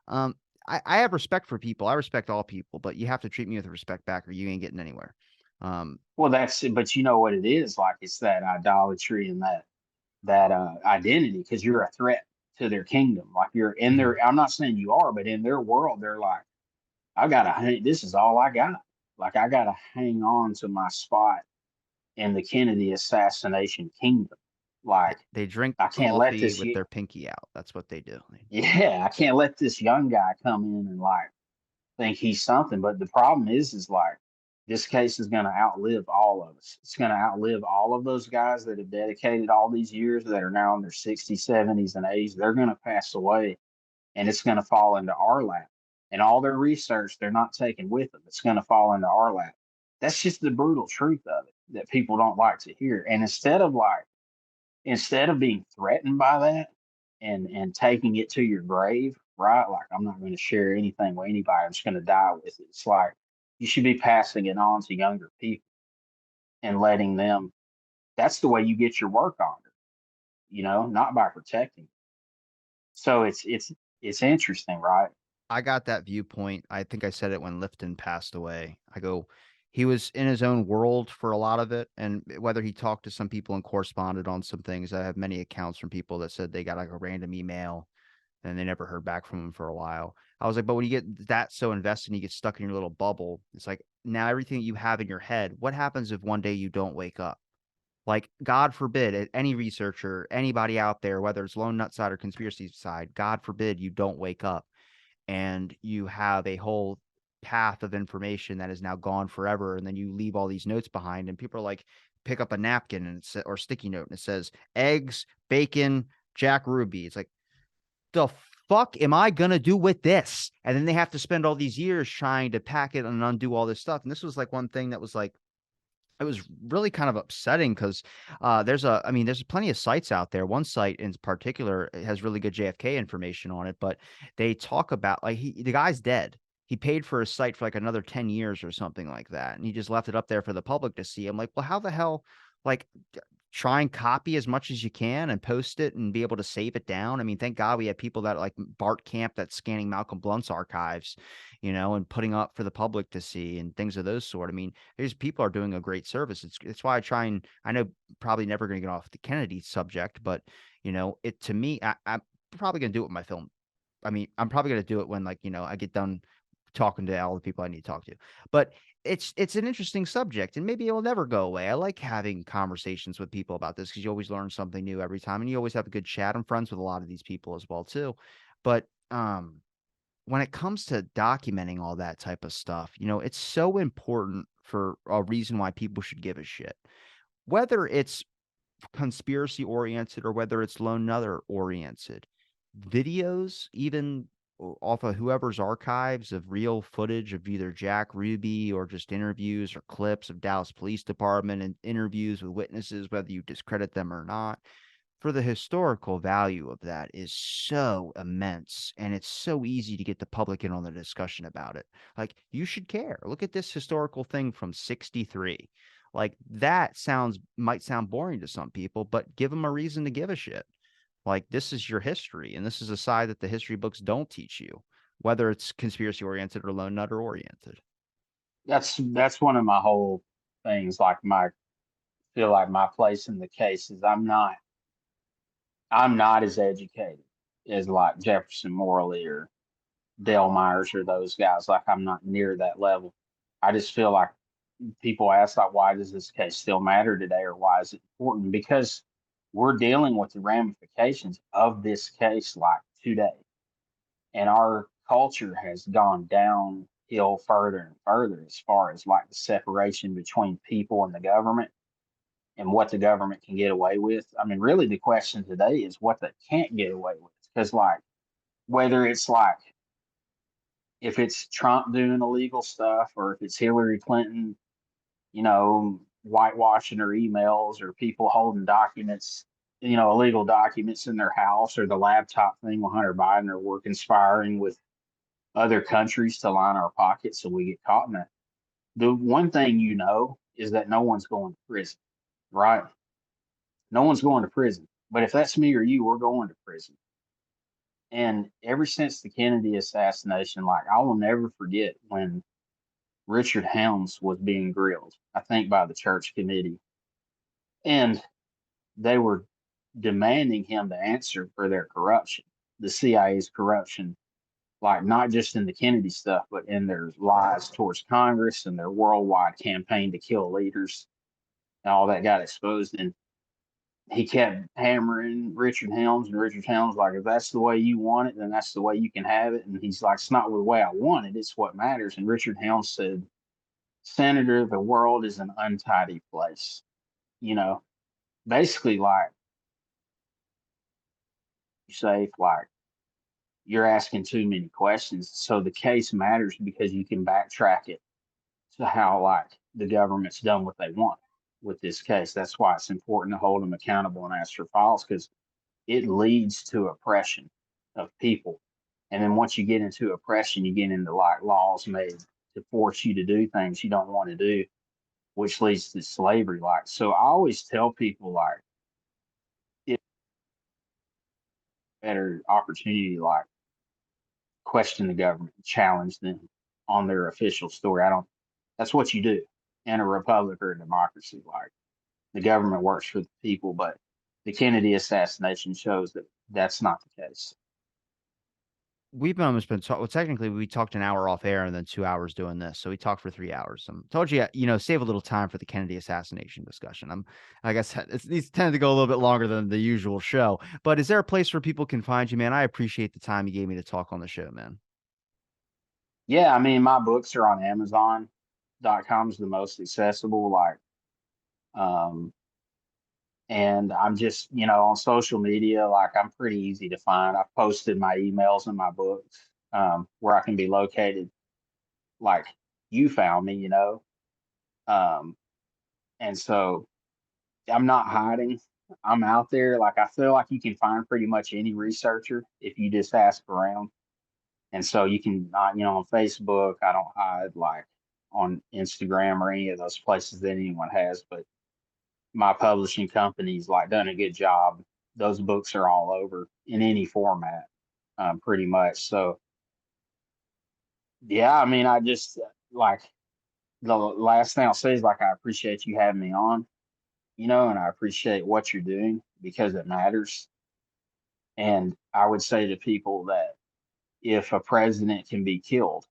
Um, I have respect for people. I respect all people, but you have to treat me with respect back or you ain't getting anywhere. Well, that's it. But you know what it is like? It's that idolatry and that identity because you're a threat to their kingdom. Like you're in Mhm. their. I'm not saying you are, but in their world, they're like, I gotta hang. This is all I got. Like I gotta hang on to my spot in the Kennedy assassination kingdom. Like They drink I can't let coffee this. with their pinky out. That's what they do. Yeah, I can't let this young guy come in and like think he's something. But the problem is like this case is going to outlive all of us. It's going to outlive all of those guys that have dedicated all these years that are now in their 60s, 70s, and 80s. They're going to pass away and it's going to fall into our lap. And all their research, they're not taking with them. It's going to fall into our lap. That's just the brutal truth of it that people don't like to hear. And instead of being threatened by that and taking it to your grave, right? Like I'm not going to share anything with anybody. I'm just going to die with it. It's like you should be passing it on to younger people and letting them. That's the way you get your work honored, not by protecting. So it's interesting, right? I got that viewpoint. I think I said it when Lifton passed away. I go, he was in his own world for a lot of it. And whether he talked to some people and corresponded on some things, I have many accounts from people that said they got like a random email and they never heard back from him for a while. I was like, but when you get that so invested and you get stuck in your little bubble, it's like now everything you have in your head, what happens if one day you don't wake up? Like, God forbid, any researcher, anybody out there, whether it's lone nut side or conspiracy side, God forbid you don't wake up and you have a whole path of information that is now gone forever. And then you leave all these notes behind, and people are like, pick up a napkin and or sticky note, and it says eggs, bacon, Jack Ruby. It's like, the fuck am I gonna do with this? And then they have to spend all these years trying to pack it and undo all this stuff. And this was like one thing that was like, it was really kind of upsetting because there's plenty of sites out there. One site in particular has really good JFK information on it, but they talk about like the guy's dead. He paid for his site for like another 10 years or something like that. And he just left it up there for the public to see. I'm like, well, how the hell, like, try and copy as much as you can and post it and be able to save it down. I mean, thank God we have people that like Bart Camp that's scanning Malcolm Blunt's archives, and putting up for the public to see and things of those sort. I mean, these people are doing a great service. It's why I know probably never going to get off the Kennedy subject, but it to me, I'm probably going to do it with my film. I mean, I'm probably going to do it when like, I get done talking to all the people I need to talk to. But it's an interesting subject and maybe it'll never go away. I like having conversations with people about this because you always learn something new every time and you always have a good chat. I'm friends with a lot of these people as well too. But when it comes to documenting all that type of stuff, it's so important for a reason why people should give a shit. Whether it's conspiracy oriented or whether it's lone nutter oriented. Videos, even off of whoever's archives of real footage of either Jack Ruby or just interviews or clips of Dallas Police Department and interviews with witnesses, whether you discredit them or not, for the historical value of that is so immense and it's so easy to get the public in on the discussion about it. Like, you should care. Look at this historical thing from 63. Like, that might sound boring to some people, but give them a reason to give a shit. Like, this is your history, and this is a side that the history books don't teach you, whether it's conspiracy oriented or lone nutter oriented. That's one of my whole things. Like my feel like my place in the case is I'm not as educated as like Jefferson Morley or Dale Myers or those guys. Like I'm not near that level. I just feel like people ask like, why does this case still matter today, or why is it important? Because we're dealing with the ramifications of this case like today, and our culture has gone downhill further and further as far as like the separation between people and the government and what the government can get away with. I mean, really, the question today is what they can't get away with. Because, like, whether it's like if it's Trump doing illegal stuff or if it's Hillary Clinton, whitewashing her emails or people holding documents, illegal documents in their house or the laptop thing with Hunter Biden, or we're conspiring with other countries to line our pockets so we get caught in that. The one thing is that no one's going to prison, right? No one's going to prison. But if that's me or you, we're going to prison. And ever since the Kennedy assassination, like I will never forget when Richard Helms was being grilled, I think by the church committee. And they were demanding him to answer for their corruption, the CIA's corruption, like not just in the Kennedy stuff, but in their lies towards Congress and their worldwide campaign to kill leaders. And all that got exposed. And he kept hammering Richard Helms, and Richard Helms like, if that's the way you want it, then that's the way you can have it. And he's like, it's not the way I want it; it's what matters. And Richard Helms said, "Senator, the world is an untidy place." You know, basically, like you say, like you're asking too many questions. So the case matters because you can backtrack it to how like the government's done what they want with this case. That's why it's important to hold them accountable and ask for files, because it leads to oppression of people. And then once you get into oppression, you get into like laws made to force you to do things you don't want to do, which leads to slavery. Like, so I always tell people like, if better opportunity, like question the government, challenge them on their official story. I don't, that's what you do in a republic or a democracy. Like the government works for the people, but the Kennedy assassination shows that that's not the case. We've almost been well, technically we talked an hour off air and then 2 hours doing this. So we talked for 3 hours. Told you, save a little time for the Kennedy assassination discussion. I guess these tend to go a little bit longer than the usual show, but is there a place where people can find you, man? I appreciate the time you gave me to talk on the show, man. Yeah, I mean, my books are on Amazon.com is the most accessible. Like, um, and I'm just, on social media, like I'm pretty easy to find. I've posted my emails and my books, where I can be located. Like you found me, um, and so I'm not hiding. I'm out there. Like I feel like you can find pretty much any researcher if you just ask around. And so you can, on Facebook, I don't hide like on Instagram or any of those places that anyone has, but my publishing company's like done a good job. Those books are all over in any format, pretty much. So yeah, I mean, I just like the last thing I'll say is like I appreciate you having me on, and I appreciate what you're doing because it matters. And I would say to people that if a president can be killed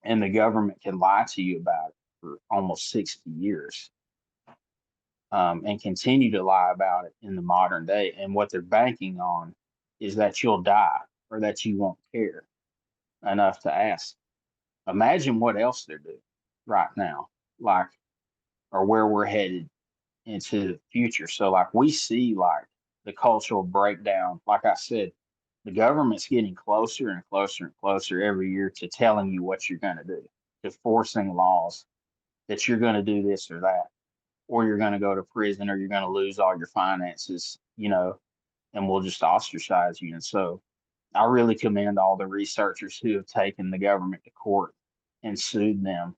and the government can lie to you about it for almost 60 years, and continue to lie about it in the modern day. And what they're banking on is that you'll die or that you won't care enough to ask. Imagine what else they're doing right now, like, or where we're headed into the future. So, like, we see like the cultural breakdown. Like I said, the government's getting closer and closer and closer every year to telling you what you're going to do, to forcing laws that you're going to do this or that, or you're going to go to prison, or you're going to lose all your finances, and we'll just ostracize you. And so I really commend all the researchers who have taken the government to court and sued them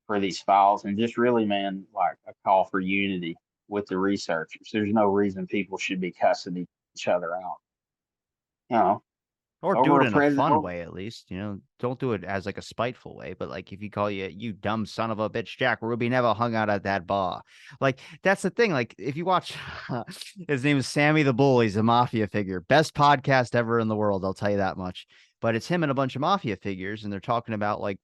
for these files. And just really, man, like a call for unity with the researchers. There's no reason people should be cussing each other out, you know, Or do over it a in a president. fun way, at least. Don't do it as like a spiteful way. But like if you call you dumb son of a bitch, Jack Ruby never hung out at that bar. Like that's the thing. Like if you watch, his name is Sammy the Bull. He's a mafia figure. Best podcast ever in the world. I'll tell you that much. But it's him and a bunch of mafia figures, and they're talking about like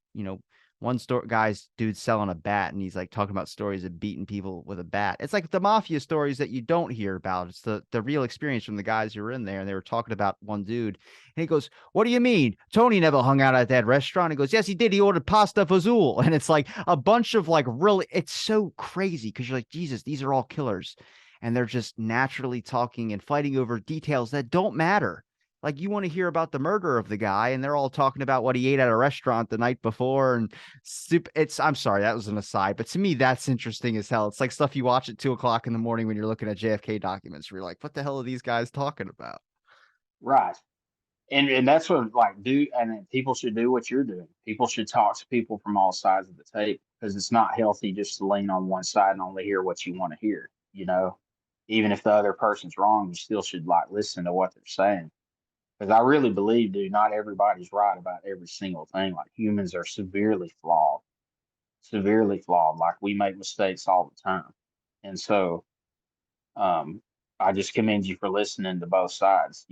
one store guy's dude's selling a bat, and he's like talking about stories of beating people with a bat. It's like the mafia stories that you don't hear about. It's the real experience from the guys who were in there, and they were talking about one dude. And he goes, "What do you mean? Tony never hung out at that restaurant." He goes, "Yes, he did. He ordered pasta fazool." And it's like a bunch of like really, it's so crazy because you're like, Jesus, these are all killers. And they're just naturally talking and fighting over details that don't matter. Like you want to hear about the murder of the guy, and they're all talking about what he ate at a restaurant the night before. And I'm sorry, that was an aside, but to me, that's interesting as hell. It's like stuff you watch at 2 o'clock in the morning when you're looking at JFK documents. Where you're like, what the hell are these guys talking about? Right. And that's what like do, and then people should do what you're doing. People should talk to people from all sides of the table, because it's not healthy just to lean on one side and only hear what you want to hear. Even if the other person's wrong, you still should like listen to what they're saying. Because I really believe, dude, not everybody's right about every single thing. Like humans are severely flawed. Like we make mistakes all the time. And so, um, I just commend you for listening to both sides.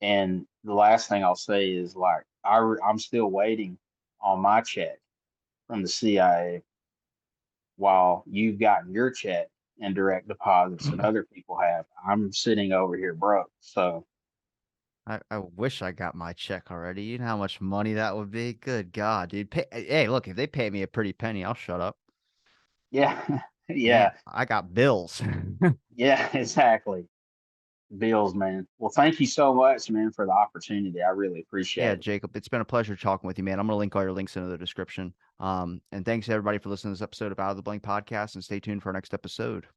And the last thing I'll say is like I'm still waiting on my check from the CIA, while you've gotten your check and direct deposits and other people have. I'm sitting over here broke. So I wish I got my check already. You know how much money that would be? Good God, dude. Hey, look, if they pay me a pretty penny, I'll shut up. yeah, Man, yeah, I got bills. yeah, exactly. Bills, man. Well, thank you so much, man, for the opportunity. I really Yeah, appreciate it. Jacob, it's been a pleasure talking with you, man. I'm going to link all your links into the description. And thanks to everybody for listening to this episode of Out of the Blank podcast, and stay tuned for our next episode.